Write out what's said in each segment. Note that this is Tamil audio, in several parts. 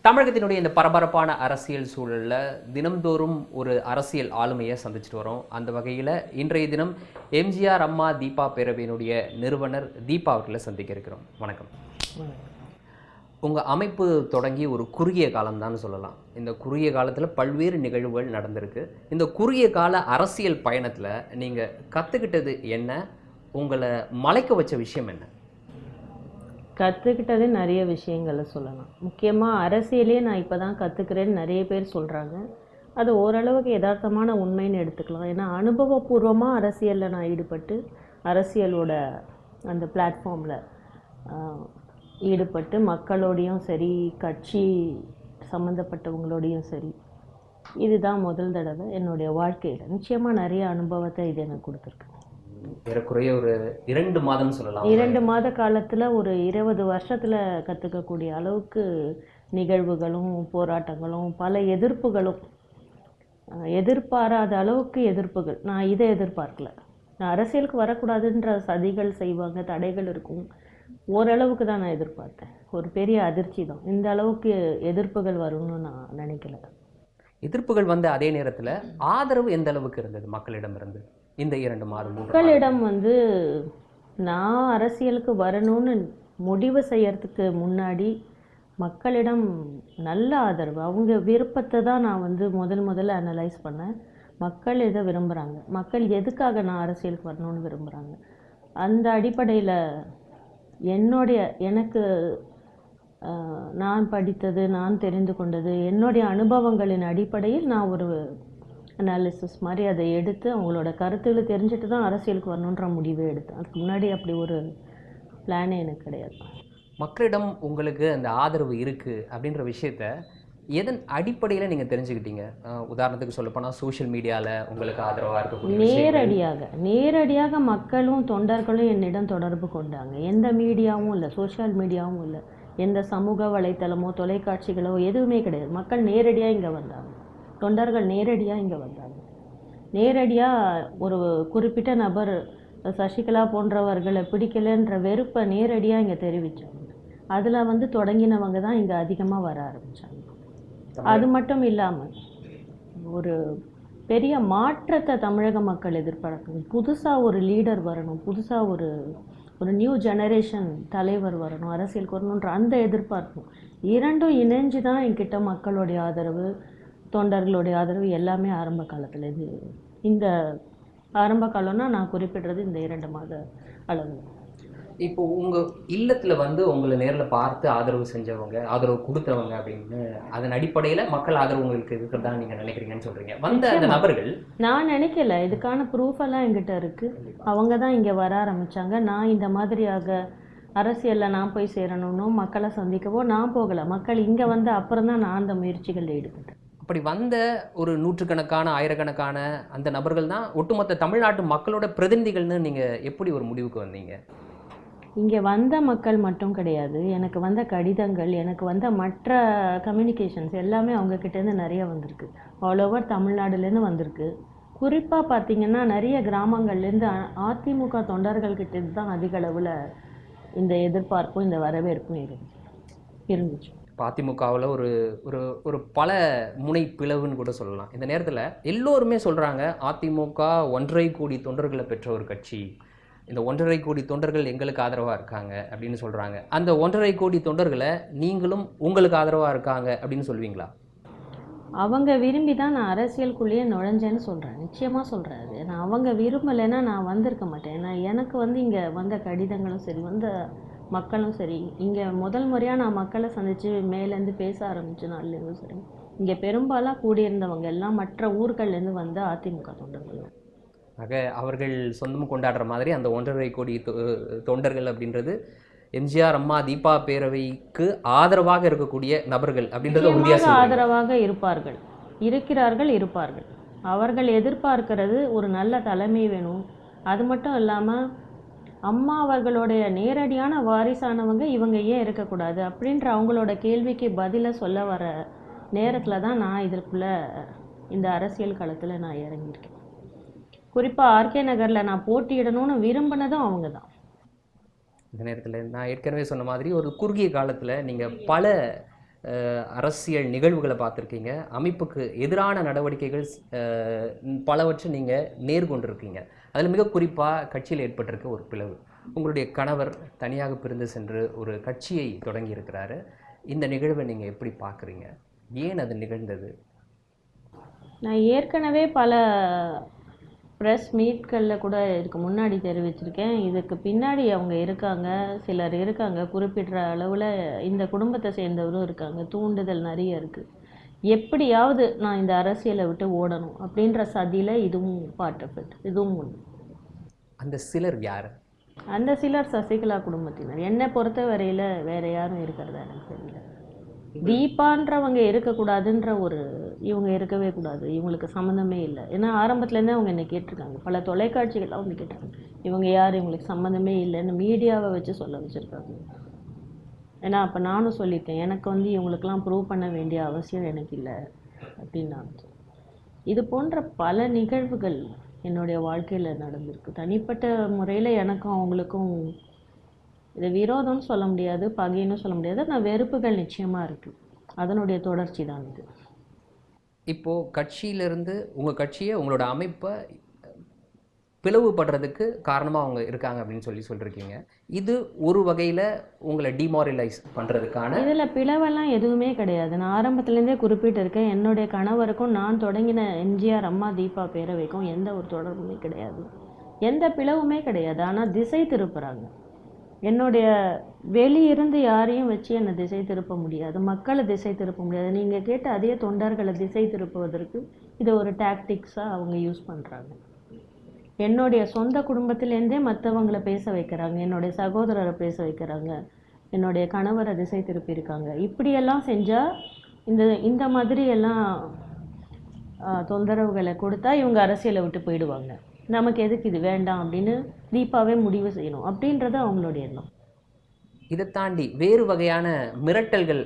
தமிழகத்தினுடைய இந்த பரபரப்பான அரசியல் சூழல்ல தினம்தோறும் ஒரு அரசியல் ஆளுமையை சந்திச்சுட்டு வரோம். அந்த வகையில் இன்றைய தினம் எம்ஜிஆர் அம்மா தீபா பேரவையினுடைய நிறுவனர் தீபா அவர்களை சந்திக்க இருக்கிறோம். வணக்கம். உங்கள் அமைப்பு தொடங்கி ஒரு குறுகிய காலம்தான் சொல்லலாம். இந்த குறுகிய காலத்தில் பல்வேறு நிகழ்வுகள் நடந்திருக்கு. இந்த குறுகிய கால அரசியல் பயணத்தில் நீங்கள் கற்றுக்கிட்டது என்ன? உங்களை மலைக்க வச்ச விஷயம் என்ன? கற்றுக்கிட்டது நிறைய விஷயங்களை சொல்லலாம். முக்கியமாக அரசியலே நான் இப்போ தான் கற்றுக்கிறேன்னு நிறைய பேர் சொல்கிறாங்க. அது ஓரளவுக்கு யதார்த்தமான உண்மைன்னு எடுத்துக்கலாம். ஏன்னா அனுபவபூர்வமாக அரசியலில் நான் ஈடுபட்டு அரசியலோட அந்த பிளாட்ஃபார்மில் ஈடுபட்டு மக்களோடையும் சரி கட்சி சம்மந்தப்பட்டவங்களோடையும் சரி இதுதான் முதல் தடவை என்னுடைய வாழ்க்கையில். நிச்சயமாக நிறைய அனுபவத்தை இது எனக்கு கொடுத்துருக்கு. ஏறக்குறைய ஒரு 2 மாதம் சொல்லலாம். 2 மாத காலத்தில் ஒரு 20 வருஷத்தில் கற்றுக்கக்கூடிய அளவுக்கு நிகழ்வுகளும் போராட்டங்களும் பல எதிர்ப்புகளும், எதிர்பாராத அளவுக்கு எதிர்ப்புகள். நான் இதை எதிர்பார்க்கல. நான் அரசியலுக்கு வரக்கூடாதுன்ற சதிகள் செய்வாங்க, தடைகள் இருக்கும். ஓரளவுக்கு தான் நான் எதிர்பார்த்தேன். ஒரு பெரிய அதிர்ச்சி தான். இந்த அளவுக்கு எதிர்ப்புகள் வரும்னு நான் நினைக்கல. எதிர்ப்புகள் வந்த அதே நேரத்தில் ஆதரவு எந்த அளவுக்கு இருந்தது மக்களிடமிருந்து இந்த 2 மாதம்? மக்களிடம் நான் அரசியலுக்கு வரணும்னு முடிவு செய்யறதுக்கு முன்னாடி மக்களிடம் நல்ல ஆதரவு. அவங்க விருப்பத்தை தான் நான் முதல்ல அனலைஸ் பண்ணேன். மக்கள் எதை விரும்புகிறாங்க, மக்கள் எதுக்காக நான் அரசியலுக்கு வரணும்னு விரும்புகிறாங்க. அந்த அடிப்படையில் எனக்கு நான் படித்தது, நான் தெரிந்து கொண்டது, என்னுடைய அனுபவங்களின் அடிப்படையில் நான் ஒரு அனாலிசிஸ் மாதிரி அதை எடுத்து அவங்களோட கருத்துக்களை தெரிஞ்சுட்டு தான் அரசியலுக்கு வரணுன்ற முடிவை எடுத்தேன். அதுக்கு முன்னாடி அப்படி ஒரு பிளானே எனக்கு கிடையாது. மக்களிடம் உங்களுக்கு அந்த ஆதரவு இருக்குது அப்படின்ற விஷயத்த எதன் அடிப்படையில் நீங்கள் தெரிஞ்சுக்கிட்டீங்க? உதாரணத்துக்கு சொல்லப்போனால் சோஷியல் மீடியாவில் உங்களுக்கு ஆதரவாக இருக்கக்கூடிய நேரடியாக மக்களும் தொண்டர்களும் என்னிடம் தொடர்பு கொண்டாங்க. எந்த மீடியாவும் இல்லை, சோஷியல் மீடியாவும் இல்லை, எந்த சமூக வலைத்தளமோ தொலைக்காட்சிகளோ எதுவுமே கிடையாது. மக்கள் நேரடியாக இங்கே வந்தாங்க, தொண்டர்கள் நேரடியாக இங்கே வந்தாங்க. நேரடியாக ஒரு குறிப்பிட்ட நபர் சசிகலா போன்றவர்களை பிடிக்கலைன்ற வெறுப்பை நேரடியாக இங்கே தெரிவித்தாங்க. அதில் தொடங்கினவங்க தான் இங்கே அதிகமாக வர ஆரம்பித்தாங்க. அது மட்டும் இல்லாமல் ஒரு பெரிய மாற்றத்தை தமிழக மக்கள் எதிர்பார்க்கணும். புதுசாக ஒரு லீடர் வரணும், புதுசாக ஒரு நியூ ஜெனரேஷன் தலைவர் வரணும், அரசியலுக்கு வரணுன்ற அந்த எதிர்பார்க்கணும். இரண்டும் இணைஞ்சு தான் என்கிட்ட மக்களுடைய ஆதரவு, தொண்டர்களுடைய ஆதரவு எல்லாமே ஆரம்ப காலத்தில். இந்த ஆரம்ப காலம்னா நான் குறிப்பிடுறது இந்த 2 மாத அளவு. இப்போ உங்கள் இல்லத்தில் உங்களை நேரில் பார்த்து ஆதரவு செஞ்சவங்க, ஆதரவு கொடுத்தவங்க அப்படின்னு அதன் அடிப்படையில் மக்கள் ஆதரவு உங்களுக்கு இருக்கிறதா நீங்கள் நினைக்கிறீங்கன்னு சொல்கிறீங்க. அந்த நபர்கள் நான் நினைக்கல. இதுக்கான ப்ரூஃபெல்லாம் என்கிட்ட இருக்குது. அவங்க தான் இங்கே வர ஆரம்பித்தாங்க. நான் இந்த மாதிரியாக அரசியலில் நான் போய் சேரணும்னோ மக்களை சந்திக்கவோ நான் போகலை. மக்கள் இங்கே அப்புறம் தான் நான் அந்த முயற்சிகளில் ஈடுபட்டேன். அப்படி வந்த ஒரு நூற்றுக்கணக்கான ஆயிரக்கணக்கான அந்த நபர்கள் தான் ஒட்டுமொத்த தமிழ்நாட்டு மக்களோட பிரதிநிதிகள்னு நீங்கள் எப்படி ஒரு முடிவுக்கு வந்தீங்க? இங்கே வந்த மக்கள் மட்டும் கிடையாது, எனக்கு வந்த கடிதங்கள், எனக்கு வந்த மற்ற கம்யூனிகேஷன்ஸ் எல்லாமே அவங்கக்கிட்டேருந்து நிறைய வந்திருக்கு. ஆல் ஓவர் தமிழ்நாடுலேருந்து வந்திருக்கு. குறிப்பாக பார்த்திங்கன்னா நிறைய கிராமங்கள்லேருந்து அதிமுக தொண்டர்கள்கிட்டேருந்து தான் அதிக அளவில் இந்த எதிர்பார்ப்பும் இந்த வரவேற்பும் இருந்துச்சு. அதிமுகவில் ஒரு ஒரு ஒரு பல முனை பிளவுன்னு கூட சொல்லலாம். இந்த நேரத்தில் எல்லோருமே சொல்கிறாங்க அதிமுக 1.5 கோடி தொண்டர்களை பெற்ற ஒரு கட்சி, இந்த 1.5 கோடி தொண்டர்கள் எங்களுக்கு ஆதரவாக இருக்காங்க அப்படின்னு சொல்கிறாங்க. அந்த 1.5 கோடி தொண்டர்களை நீங்களும் உங்களுக்கு ஆதரவாக இருக்காங்க அப்படின்னு சொல்வீங்களா? அவங்க விரும்பி தான் நான் அரசியலுக்குள்ளேயே நுழைஞ்சேன்னு சொல்கிறேன். நிச்சயமாக சொல்கிறேன். அது நான் அவங்க விரும்பலைன்னா நான் வந்திருக்க மாட்டேன். ஏன்னா எனக்கு இங்கே வந்த கடிதங்களும் சரி, வந்த மக்களும் சரி, இங்கே முதல் முறையாக நான் மக்களை சந்தித்து மேலேருந்து பேச ஆரம்பித்த நாள்லேருந்தும் சரி, இங்கே பெரும்பாலாக கூடியிருந்தவங்க எல்லாம் மற்ற ஊர்கள்லேருந்து வந்த அதிமுக தொண்டர்கள். ஆக அவர்கள் சொந்தமும் கொண்டாடுற மாதிரி அந்த 1.5 கோடி தொண்டர்கள் அப்படின்றது எம்ஜிஆர் அம்மா தீபா பேரவைக்கு ஆதரவாக இருக்கக்கூடிய நபர்கள் அப்படின்றது ஆதரவாக இருப்பார்கள். அவர்கள் எதிர்பார்க்கிறது ஒரு நல்ல தலைமை வேணும். அது மட்டும் இல்லாமல் அம்மா அவர்களுடைய நேரடியான வாரிசானவங்க இவங்க ஏன் இருக்கக்கூடாது அப்படின்ற அவங்களோட கேள்விக்கு பதிலை சொல்ல வர நேரத்தில் தான் நான் இதற்குள்ளே இந்த அரசியல் களத்தில் நான் இறங்கியிருக்கேன். குறிப்பாக ஆர்கே நகரில் நான் போட்டியிடணும்னு விரும்பினதும் அவங்க தான். இந்த நேரத்தில் நான் ஏற்கனவே சொன்ன மாதிரி ஒரு குறுகிய காலத்தில் நீங்கள் பல அரசியல் நிகழ்வுகளை பார்த்துருக்கீங்க, அமைப்புக்கு எதிரான நடவடிக்கைகள் பலவற்றை நீங்கள் நேர்கொண்டிருக்கீங்க. அதில் மிக குறிப்பாக கட்சியில் ஏற்பட்டிருக்க ஒரு பிளவு. உங்களுடைய கணவர் தனியாக பிரிந்து சென்று ஒரு கட்சியை தொடங்கி இருக்கிறாரு. இந்த நிகழ்வை நீங்கள் எப்படி பார்க்குறீங்க? ஏன் அது நிகழ்ந்தது? நான் ஏற்கனவே பல ப்ரெஸ் மீட்களில் கூட இதுக்கு முன்னாடி தெரிவிச்சிருக்கேன். இதுக்கு பின்னாடி அவங்க இருக்காங்க, சிலர் இருக்காங்க, குறிப்பிட்ட அளவில் இந்த குடும்பத்தை சேர்ந்தவரும் இருக்காங்க. தூண்டுதல் நிறைய இருக்குது. எப்படியாவது நான் இந்த அரசியலை விட்டு ஓடணும் அப்படின்ற சதியில் இதுவும் பார்ட் ஆஃப் இட். இதுவும் ஒன்று. அந்த சிலர் யார்? அந்த சிலர் சசிகலா குடும்பத்தினர். என்னை பொறுத்த வரையில் வேறு யாரும் இருக்கிறதா எனக்கு தெரியல. தீபான்றவங்க இருக்கக்கூடாதுன்ற ஒரு இவங்க இருக்கவே கூடாது, இவங்களுக்கு சம்மந்தமே இல்லை. ஏன்னா ஆரம்பத்துலேருந்தே அவங்க என்னை கேட்டிருக்காங்க, பல தொலைக்காட்சிகள்லாம் வந்து கேட்டாங்க, இவங்க யார், இவங்களுக்கு சம்மந்தமே இல்லைன்னு மீடியாவை வச்சு சொல்ல வச்சுருக்காங்க. ஏன்னா அப்போ நானும் சொல்லியிருக்கேன், எனக்கு வந்து இவங்களுக்கெல்லாம் ப்ரூவ் பண்ண வேண்டிய அவசியம் எனக்கு இல்லை அப்படின்னு நான். இது போன்ற பல நிகழ்வுகள் என்னுடைய வாழ்க்கையில் நடந்திருக்கு. தனிப்பட்ட முறையில் எனக்கும் அவங்களுக்கும் இது விரோதம்னு சொல்ல முடியாது, பகைன்னு சொல்ல முடியாது. நான் வெறுப்புகள் நிச்சயமாக இருக்குது. அதனுடைய தொடர்ச்சி தான் இது. இப்போது கட்சியிலேருந்து உங்கள் கட்சியை, உங்களோட அமைப்பை பிளவுபடுறதுக்கு காரணமாக அவங்க இருக்காங்க அப்படின்னு சொல்லியிருக்கீங்க. இது ஒரு வகையில் உங்களை டிமாரலைஸ் பண்ணுறதுக்கான இதில் பிளவெல்லாம் எதுவுமே கிடையாது. நான் ஆரம்பத்துலேருந்தே குறிப்பிட்டிருக்கேன், என்னுடைய கணவருக்கும் நான் தொடங்கின எம்ஜிஆர் அம்மா தீபா பேரவைக்கும் எந்த ஒரு தொடர்புமே கிடையாது, எந்த பிளவுமே கிடையாது. ஆனால் திசை திருப்புறாங்க. என்னுடைய வெளியிருந்து யாரையும் வச்சு என்னை திசை திருப்ப முடியாது, மக்களை திசை திருப்ப முடியாது. நீங்கள் கேட்ட அதே தொண்டர்களை திசை திருப்புவதற்கு இதை ஒரு டாக்டிக்ஸாக அவங்க யூஸ் பண்ணுறாங்க. என்னுடைய சொந்த குடும்பத்திலேருந்தே மற்றவங்களை பேச வைக்கிறாங்க, என்னுடைய சகோதரரை பேச வைக்கிறாங்க, என்னுடைய கணவரை திசை திருப்பியிருக்காங்க. இப்படியெல்லாம் செஞ்சால் இந்த மாதிரியெல்லாம் தொந்தரவுகளை கொடுத்தா இவங்க அரசியலை விட்டு போயிடுவாங்க, நமக்கு எதுக்கு இது வேண்டாம் அப்படின்னு தீபாவே முடிவு செய்யணும் அப்படின்றது அவங்களுடைய எண்ணம். இதை தாண்டி வேறு வகையான மிரட்டல்கள்,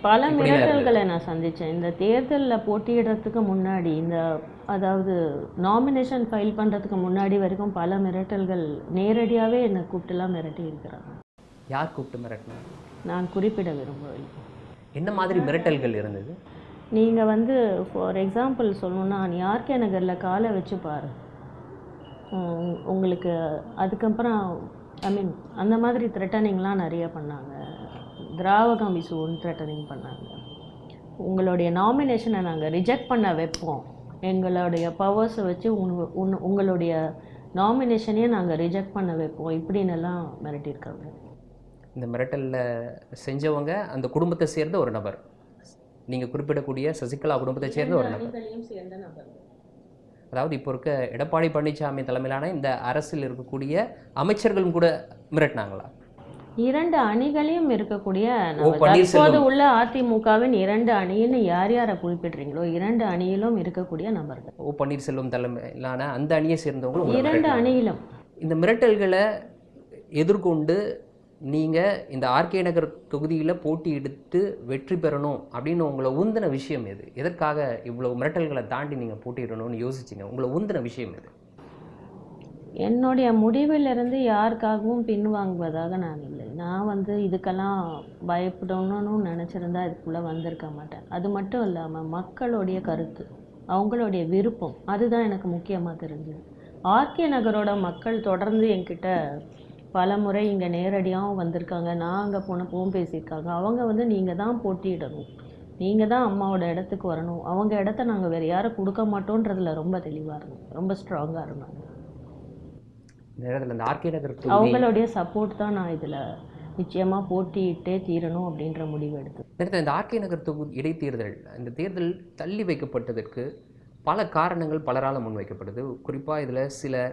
பல மிரட்டல்களை நான் சந்தித்தேன். இந்த தேர்தலில் போட்டியிடுறதுக்கு முன்னாடி, அதாவது நாமினேஷன் ஃபைல் பண்ணுறதுக்கு முன்னாடி வரைக்கும் பல மிரட்டல்கள் நேரடியாகவே என்னை கூப்பிட்டுலாம் மிரட்டி இருக்கிறாங்க. யார் கூப்பிட்டு மிரட்டினா? நான் குறிப்பிட விரும்பவில்லை. என்ன மாதிரி மிரட்டல்கள் இருந்தது? நீங்கள் வந்து ஃபார் எக்ஸாம்பிள் சொல்லணுன்னா, நீ ஆர்கே நகரில் காலை வச்சு பாரு, உங்களுக்கு அதுக்கப்புறம் அந்த மாதிரி த்ரெட்டனிங்லாம் நிறைய பண்ணாங்க. திராவகம் விசுன்னு த்ரெட்டனிங் பண்ணாங்க. உங்களுடைய நாமினேஷனை நாங்கள் ரிஜெக்ட் பண்ண வைப்போம், எங்களுடைய பவர்ஸை வச்சு உங்களுடைய நாமினேஷனையே நாங்கள் ரிஜெக்ட் பண்ண வைப்போம், இப்படின்னெல்லாம் மிரட்டியிருக்காங்க. இந்த மிரட்டலில் செஞ்சவங்க அந்த குடும்பத்தை சேர்ந்த ஒரு நபர், நீங்கள் குறிப்பிடக்கூடிய சசிகலா குடும்பத்தை சேர்ந்த ஒரு நபர். அதாவது இப்போ இருக்க எடப்பாடி பழனிசாமி தலைமையிலான இந்த அரசில் இருக்கக்கூடிய அமைச்சர்களும் கூட மிரட்டினாங்களா? இரண்டு அணிகளையும் இருக்கக்கூடிய தற்போது உள்ள அதிமுகவின் இரண்டு அணின்னு யார் யாரை குறிப்பிடுறீங்களோ இரண்டு அணியிலும் இருக்கக்கூடிய நபர்கள். ஓ பன்னீர்செல்வம் தலைமையிலான அந்த அணியை சேர்ந்தவங்களும் இரண்டு அணியிலும் இந்த மிரட்டல்களை எதிர்கொண்டு நீங்கள் இந்த ஆர்கே நகர் தொகுதியில் போட்டி எடுத்து வெற்றி பெறணும் அப்படின்னு உங்களை உந்தின விஷயம் எது? எதற்காக இவ்வளோ மிரட்டல்களை தாண்டி நீங்கள் போட்டியிடணும்னு யோசிச்சிங்க? உங்களை உந்தின விஷயம் எது? என்னுடைய முடிவிலிருந்து யாருக்காகவும் பின்வாங்குவதாக நான் இல்லை. நான் வந்து இதுக்கெல்லாம் பயப்படணும்னு நினச்சிருந்தா இதுக்குள்ளே வந்திருக்க மாட்டேன். அது மட்டும் இல்லாமல் மக்களுடைய கருத்து, அவங்களுடைய விருப்பம், அதுதான் எனக்கு முக்கியமாக தெரிஞ்சது. ஆர்கே நகரோட மக்கள் தொடர்ந்து என்கிட்ட பல முறை இங்கே நேரடியாகவும் வந்திருக்காங்க, நான் அங்கே போனப்பவும் பேசியிருக்காங்க. அவங்க வந்து நீங்கள் தான் போட்டியிடணும், நீங்கள் தான் அம்மாவோட இடத்துக்கு வரணும், அவங்க இடத்த நாங்கள் வேறு யாரும் கொடுக்க மாட்டோன்றதுல ரொம்ப தெளிவாக இருந்தாங்க, ரொம்ப ஸ்ட்ராங்காக இருந்தாங்க. அவங்களுடைய சப்போர்ட் தான் நான் இதில் நிச்சயமாக போட்டியிட்டே தீரணும் அப்படின்ற முடிவு எடுத்து. இந்த ஆர்கே நகர் தொகுதி இடைத்தேர்தல், இந்த தேர்தல் தள்ளி வைக்கப்பட்டதற்கு பல காரணங்கள் பலரால் முன்வைக்கப்படுது. குறிப்பாக இதில் சில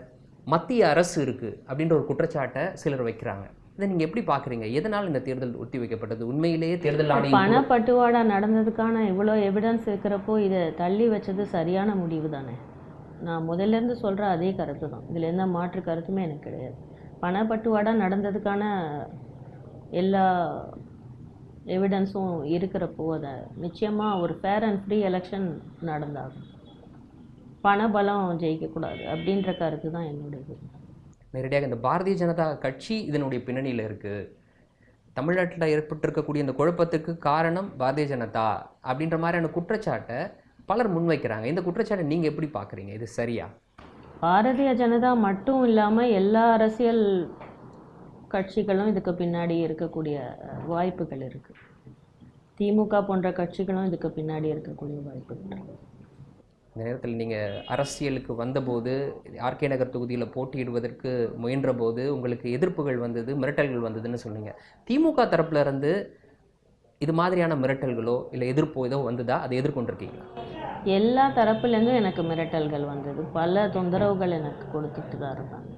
மத்திய அரசு இருக்குது அப்படின்ற ஒரு குற்றச்சாட்டை சிலர் வைக்கிறாங்க. இதை நீங்கள் எப்படி பார்க்குறீங்க? எதனால் இந்த தேர்தல் ஒத்தி வைக்கப்பட்டது? உண்மையிலேயே தேர்தல் ஆணையம் பணப்பட்டுவாடா நடந்ததுக்கான இவ்வளோ எவிடன்ஸ் இருக்கிறப்போ இதை தள்ளி வச்சது சரியான முடிவு தானே? நான் முதல்லேருந்து சொல்கிற அதே கருத்து தான், இதில் எந்த மாற்று கருத்துமே எனக்கு கிடையாது. பணப்பட்டுவாடா நடந்ததுக்கான எல்லா எவிடன்ஸும் இருக்கிறப்போ அதை நிச்சயமாக ஒரு ஃபேர் அண்ட் ஃப்ரீ எலெக்ஷன் நடந்தாகும். பணபலம் ஜெயிக்கக்கூடாது அப்படின்ற கருத்து தான் என்னுடையது. நேரடியாக இந்த பாரதிய ஜனதா கட்சி இதனுடைய பின்னணியில் இருக்குது, தமிழ்நாட்டில் ஏற்பட்டிருக்கக்கூடிய இந்த குழப்பத்துக்கு காரணம் பாரதிய ஜனதா அப்படின்ற மாதிரியான குற்றச்சாட்டை பலர் முன்வைக்கிறாங்க. இந்த குற்றச்சாட்டை நீங்கள் எப்படி பார்க்குறீங்க? இது சரியா? பாரதிய ஜனதா மட்டும் இல்லாமல் எல்லா அரசியல் கட்சிகளும் இதுக்கு பின்னாடி இருக்கக்கூடிய வாய்ப்புகள் இருக்குது. திமுக போன்ற கட்சிகளும் இதுக்கு பின்னாடி இருக்கக்கூடிய வாய்ப்புகள் இருக்குது. இந்த நேரத்தில் நீங்கள் அரசியலுக்கு வந்தபோது ஆர்கே நகர் தொகுதியில் போட்டியிடுவதற்கு முயன்ற போது உங்களுக்கு எதிர்ப்புகள் வந்தது, மிரட்டல்கள் வந்ததுன்னு சொன்னீங்க. திமுக தரப்புல இருந்து இது மாதிரியான மிரட்டல்களோ இல்லை எதிர்ப்போ ஏதோ வந்ததா? அதை எதிர்கொண்டிருக்கீங்களா? எல்லா தரப்புலேருந்தும் எனக்கு மிரட்டல்கள் வந்தது. பல தொந்தரவுகள் எனக்கு கொடுத்துட்டு தான் இருக்காங்க.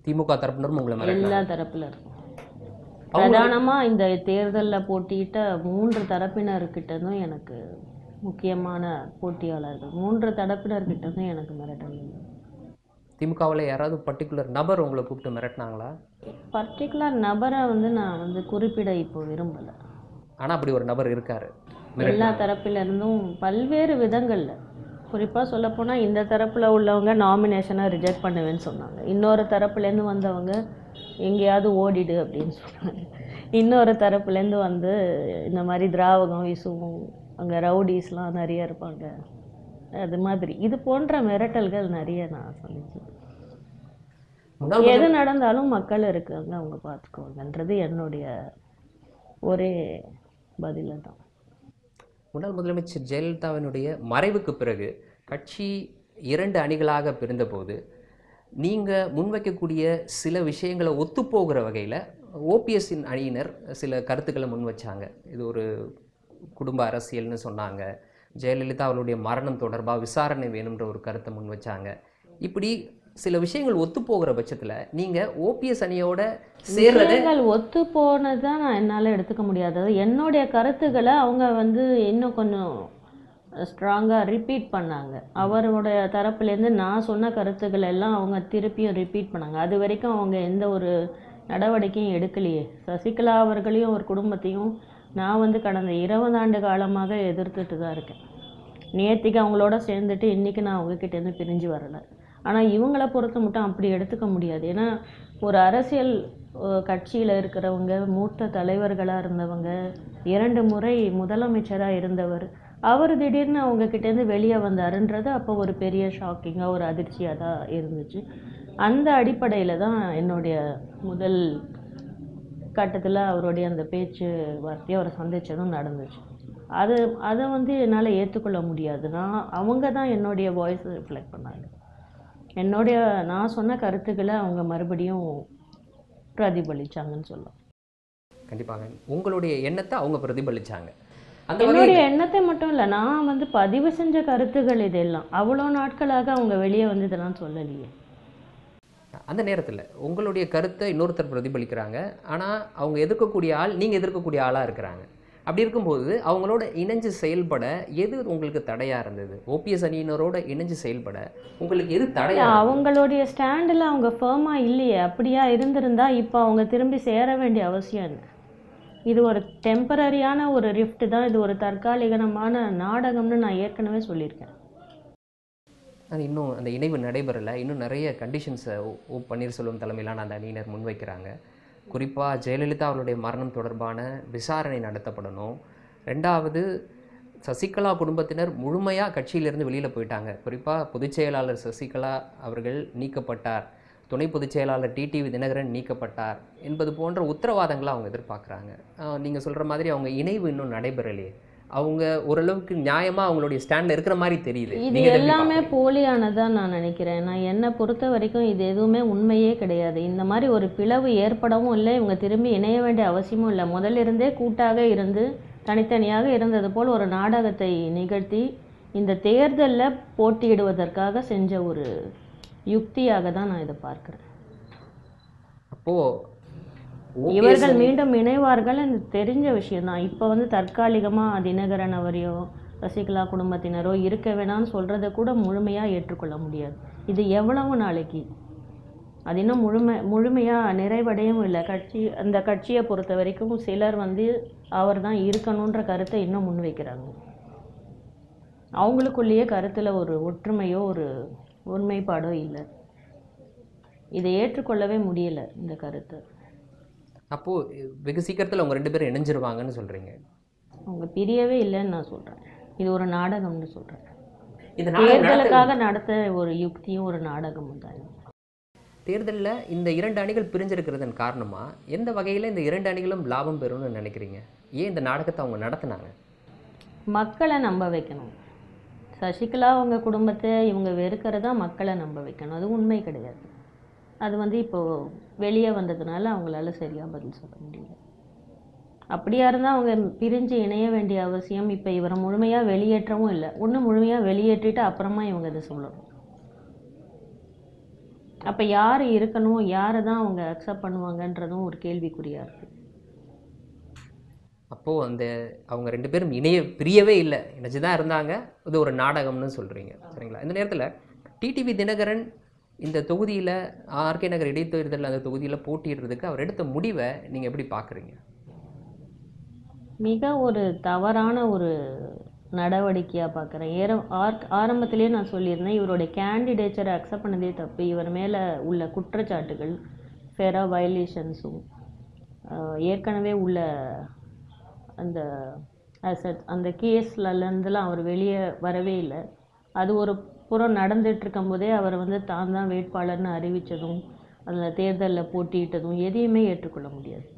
திமுக தரப்பினரும் உங்களை மிரட்டல்? எல்லா தரப்புல இருக்கும். பிரதானமாக இந்த தேர்தலில் போட்டியிட்ட 3 தரப்பினர்கிட்டதும் எனக்கு முக்கியமான போட்டியாளர்கள் 3 தரப்பினர்கிட்டதும் எனக்கு மிரட்டல். திமுகவில் யாராவது பர்டிகுலர் நபர் உங்களை கூப்பிட்டு மிரட்டினாங்களா? பர்டிகுலர் நபரை வந்து நான் குறிப்பிட இப்போ விரும்பலை. ஆனால் அப்படி ஒரு நபர் இருக்காரு. எல்லா தரப்பிலிருந்தும் பல்வேறு விதங்களில், குறிப்பாக சொல்லப்போனால் இந்த தரப்பில் உள்ளவங்க நாமினேஷனை ரிஜெக்ட் பண்ணுவேன்னு சொன்னாங்க. இன்னொரு தரப்புலேருந்து வந்தவங்க எங்கேயாவது ஓடிடு அப்படின்னு சொன்னாங்க. இன்னொரு தரப்புலேருந்து வந்து இந்த மாதிரி திராவகம் வீசுவோம், அங்கே ரவுடிஸ்லாம் நிறைய இருப்பாங்க, அது மாதிரி இது போன்ற மிரட்டல்கள் நிறைய நான் சந்திச்சேன். எது நடந்தாலும் மக்கள் இருக்காங்க, அவங்க பார்த்துக்குவாங்கன்றது என்னுடைய ஒரே பதில தான். முன்னாள் முதலமைச்சர் ஜெயலலிதாவினுடைய மறைவுக்கு பிறகு கட்சி 2 அணிகளாக பிரிந்தபோது நீங்கள் முன்வைக்கக்கூடிய சில விஷயங்களை ஒத்துப்போகிற வகையில் ஓபிஎஸ்ஸின் அணியினர் சில கருத்துக்களை முன் வச்சாங்க. இது ஒரு குடும்ப அரசியல்னு சொன்னாங்க. ஜெயலலிதா அவருடைய மரணம் தொடர்பாக விசாரணை வேணுன்ற ஒரு கருத்தை முன் வச்சாங்க. இப்படி சில விஷயங்கள் ஒத்து போகிற பட்சத்தில் நீங்கள் ஓபிஎஸ் அணியோட சேர்றதுகள் ஒத்து போனதான் நான் என்னால் எடுத்துக்க முடியாது. என்னுடைய கருத்துக்களை அவங்க வந்து இன்னும் கொஞ்சம் ஸ்ட்ராங்காக ரிப்பீட் பண்ணாங்க. அவருடைய தரப்புலேருந்து நான் சொன்ன கருத்துக்கள் எல்லாம் அவங்க திருப்பியும் ரிப்பீட் பண்ணாங்க. அது வரைக்கும் அவங்க எந்த ஒரு நடவடிக்கையும் எடுக்கலையே. சசிகலா அவர்களையும் ஒரு குடும்பத்தையும் நான் வந்து கடந்த 20 ஆண்டு காலமாக எதிர்த்துட்டு தான் இருக்கேன். நேற்றுக்கு அவங்களோட சேர்ந்துட்டு இன்றைக்கி நான் அவங்கக்கிட்டேருந்து பிரிஞ்சு வரலை. ஆனால் இவங்கள பொறுத்த மட்டும் அப்படி எடுத்துக்க முடியாது. ஏன்னா ஒரு அரசியல் கட்சியில் இருக்கிறவங்க, மூத்த தலைவர்களாக இருந்தவங்க, 2 முறை முதலமைச்சராக இருந்தவர், அவர் திடீர்னு அவங்கக்கிட்டேருந்து வெளியே வந்தாருன்றது அப்போ ஒரு பெரிய ஷாக்கிங்காக ஒரு அதிர்ச்சியாக தான் இருந்துச்சு. அந்த அடிப்படையில் தான் என்னுடைய முதல் கட்டத்தில் அவருடைய அந்த பேச்சு வார்த்தையை அவரை சந்தித்ததும் நடந்துச்சு. அதை வந்து என்னால் ஏற்றுக்கொள்ள முடியாது. அவங்க தான் என்னுடைய வாய்ஸை ரிஃப்ளெக்ட் பண்ணாங்க. நான் சொன்ன கருத்துக்களை அவங்க மறுபடியும் பிரதிபலிச்சாங்கன்னு சொல்லலாம். கண்டிப்பாக உங்களுடைய எண்ணத்தை அவங்க பிரதிபலிச்சாங்க. என்னுடைய எண்ணத்தை மட்டும் இல்லை, நான் வந்து பதிவு செஞ்ச கருத்துக்கள் இதெல்லாம் அவ்வளோ நாட்களாக அவங்க வெளியே வந்து இதெல்லாம் சொல்லலையே. அந்த நேரத்தில் உங்களுடைய கருத்தை இன்னொருத்தர் பிரதிபலிக்கிறாங்க. ஆனால் அவங்க எதிர்க்கக்கூடிய ஆள் நீங்கள் எதிர்க்கக்கூடிய ஆளாக இருக்கிறாங்க. அப்படி இருக்கும்போது அவங்களோட இணைஞ்சு செயல்பட எது உங்களுக்கு தடையாக இருந்தது? ஓபிஎஸ் அணியினரோட இணைஞ்சு செயல்பட உங்களுக்கு எது தடையாக? அவங்களுடைய ஸ்டாண்டில் அவங்க ஃபர்மாக இல்லையே. அப்படியா இருந்திருந்தா இப்போ அவங்க திரும்பி சேர வேண்டிய அவசியம் என்ன? இது ஒரு டெம்பரரியான ஒரு ரிஃப்ட் தான். இது ஒரு தற்காலிகமான நாடகம்னு நான் ஏற்கனவே சொல்லியிருக்கேன். அது இன்னும் அந்த இணைவு நடைபெறலை. இன்னும் நிறைய கண்டிஷன்ஸை பன்னீர்செல்வம் தலைமையிலான அந்த அணியினர் முன்வைக்கிறாங்க. குறிப்பாக ஜெயலலிதா அவருடைய மரணம் தொடர்பான விசாரணை நடத்தப்படணும். 2வது, சசிகலா குடும்பத்தினர் முழுமையாக கட்சியிலிருந்து வெளியில் போயிட்டாங்க. குறிப்பாக பொதுச் செயலாளர் சசிகலா அவர்கள் நீக்கப்பட்டார், துணை பொதுச் செயலாளர் டிடிவி தினகரன் நீக்கப்பட்டார் என்பது போன்ற உத்தரவாதங்களை அவங்க எதிர்பார்க்குறாங்க. நீங்கள் சொல்கிற மாதிரி அவங்க இணைவு இன்னும் நடைபெறலையே. அவங்க ஓரளவுக்கு நியாயமாக அவங்களுடைய ஸ்டாண்டில் இருக்கிற மாதிரி தெரியுது. இது எல்லாமே போலியானதான் நான் நினைக்கிறேன். என்னை பொறுத்த வரைக்கும் இது எதுவுமே உண்மையே கிடையாது. இந்த மாதிரி ஒரு பிளவு ஏற்படவும் இல்லை, இவங்க திரும்பி இணைய வேண்டிய அவசியமும் இல்லை. முதலிருந்தே கூட்டாக இருந்து தனித்தனியாக இருந்தது போல் ஒரு நாடகத்தை நிகழ்த்தி இந்த தேர்தலில் போட்டியிடுவதற்காக செஞ்ச ஒரு யுக்தியாக தான் நான் இதை பார்க்குறேன். அப்போது இவர்கள் மீண்டும் இணைவார்கள் தெரிஞ்ச விஷயம்தான். இப்போ வந்து தற்காலிகமாக தினகரன் அவரையோ சசிகலா குடும்பத்தினரோ இருக்க வேணாம்னு சொல்கிறத கூட முழுமையாக ஏற்றுக்கொள்ள முடியாது. இது எவ்வளவு நாளைக்கு? அது இன்னும் முழுமையாக நிறைவடையவும் இல்லை. அந்த கட்சியை பொறுத்த வரைக்கும் சிலர் வந்து அவர் தான் இருக்கணுன்ற கருத்தை இன்னும் முன்வைக்கிறாங்க. அவங்களுக்குள்ளேயே கருத்தில் ஒரு ஒற்றுமையோ ஒரு ஒருமைப்பாடோ இல்லை. இதை ஏற்றுக்கொள்ளவே முடியலை இந்த கருத்தை. அப்போது வெகு சீக்கிரத்தில் அவங்க 2 பேரும் இணைஞ்சிருவாங்கன்னு சொல்கிறீங்க. அவங்க பிரியவே இல்லைன்னு நான் சொல்கிறேன். இது ஒரு நாடகம்னு சொல்கிறேன். இந்த நாடகம் தேர்தலுக்காக நடத்த ஒரு யுக்தியும் ஒரு நாடகமும் தான். தேர்தலில் இந்த 2 அணிகள் பிரிஞ்சிருக்கிறதன் காரணமாக எந்த வகையில் இந்த 2 அணிகளும் லாபம் பெறும்னு நினைக்கிறீங்க? ஏன் இந்த நாடகத்தை அவங்க நடத்தினாங்க? மக்களை நம்ப வைக்கணும். சசிகலா அவங்க குடும்பத்தை இவங்க வெறுக்கிறதா மக்களை நம்ப வைக்கணும். அது உண்மை கிடையாது. அது இப்போது வெளியே வந்ததுனால அவங்களால சரியாக பதில் சொல்ல முடியல. அப்படியா இருந்தால் அவங்க பிரிஞ்சு இணைய வேண்டிய அவசியம் இப்போ இவரை முழுமையாக வெளியேற்றவும் இல்லை. ஒன்று முழுமையாக வெளியேற்றிட்டு அப்புறமா இவங்க இதை சொல்லணும். அப்போ யார் இருக்கணும், யாரை தான் அவங்க அக்செப்ட் பண்ணுவாங்கன்றதும் ஒரு கேள்விக்குறியாக இருக்குது. அப்போது அவங்க 2 பேரும் பிரியவே இல்லை, இணைச்சு தான் இருந்தாங்க. இது ஒரு நாடகம்னு சொல்கிறீங்க, சரிங்களா? இந்த நேரத்தில் டிடிவி தினகரன் இந்த தொகுதியில் ஆர்கே நகர் இடைத்தேர்தல் அந்த தொகுதியில் போட்டியிடுறதுக்கு அவர் எடுத்த முடிவை நீங்கள் எப்படி பார்க்குறீங்க? மிக ஒரு தவறான ஒரு நடவடிக்கையாக பார்க்குறேன். ஆரம்பத்திலே நான் சொல்லியிருந்தேன், இவருடைய கேண்டிடேச்சரை அக்செப்ட் பண்ணதே தப்பு. இவர் மேலே உள்ள குற்றச்சாட்டுகள் ஃபெரா வயலேஷன்ஸும் ஏற்கனவே உள்ள அந்த அந்த கேஸ்லேருந்துலாம் அவர் வெளியே வரவே இல்லை. அது ஒரு புறம் நடந்துகிட்ருக்கும் போதே அவர் தான் தான் வேட்பாளர்னு அறிவித்ததும் அதில் தேர்தலில் போட்டியிட்டதும் எதையுமே ஏற்றுக்கொள்ள முடியாது.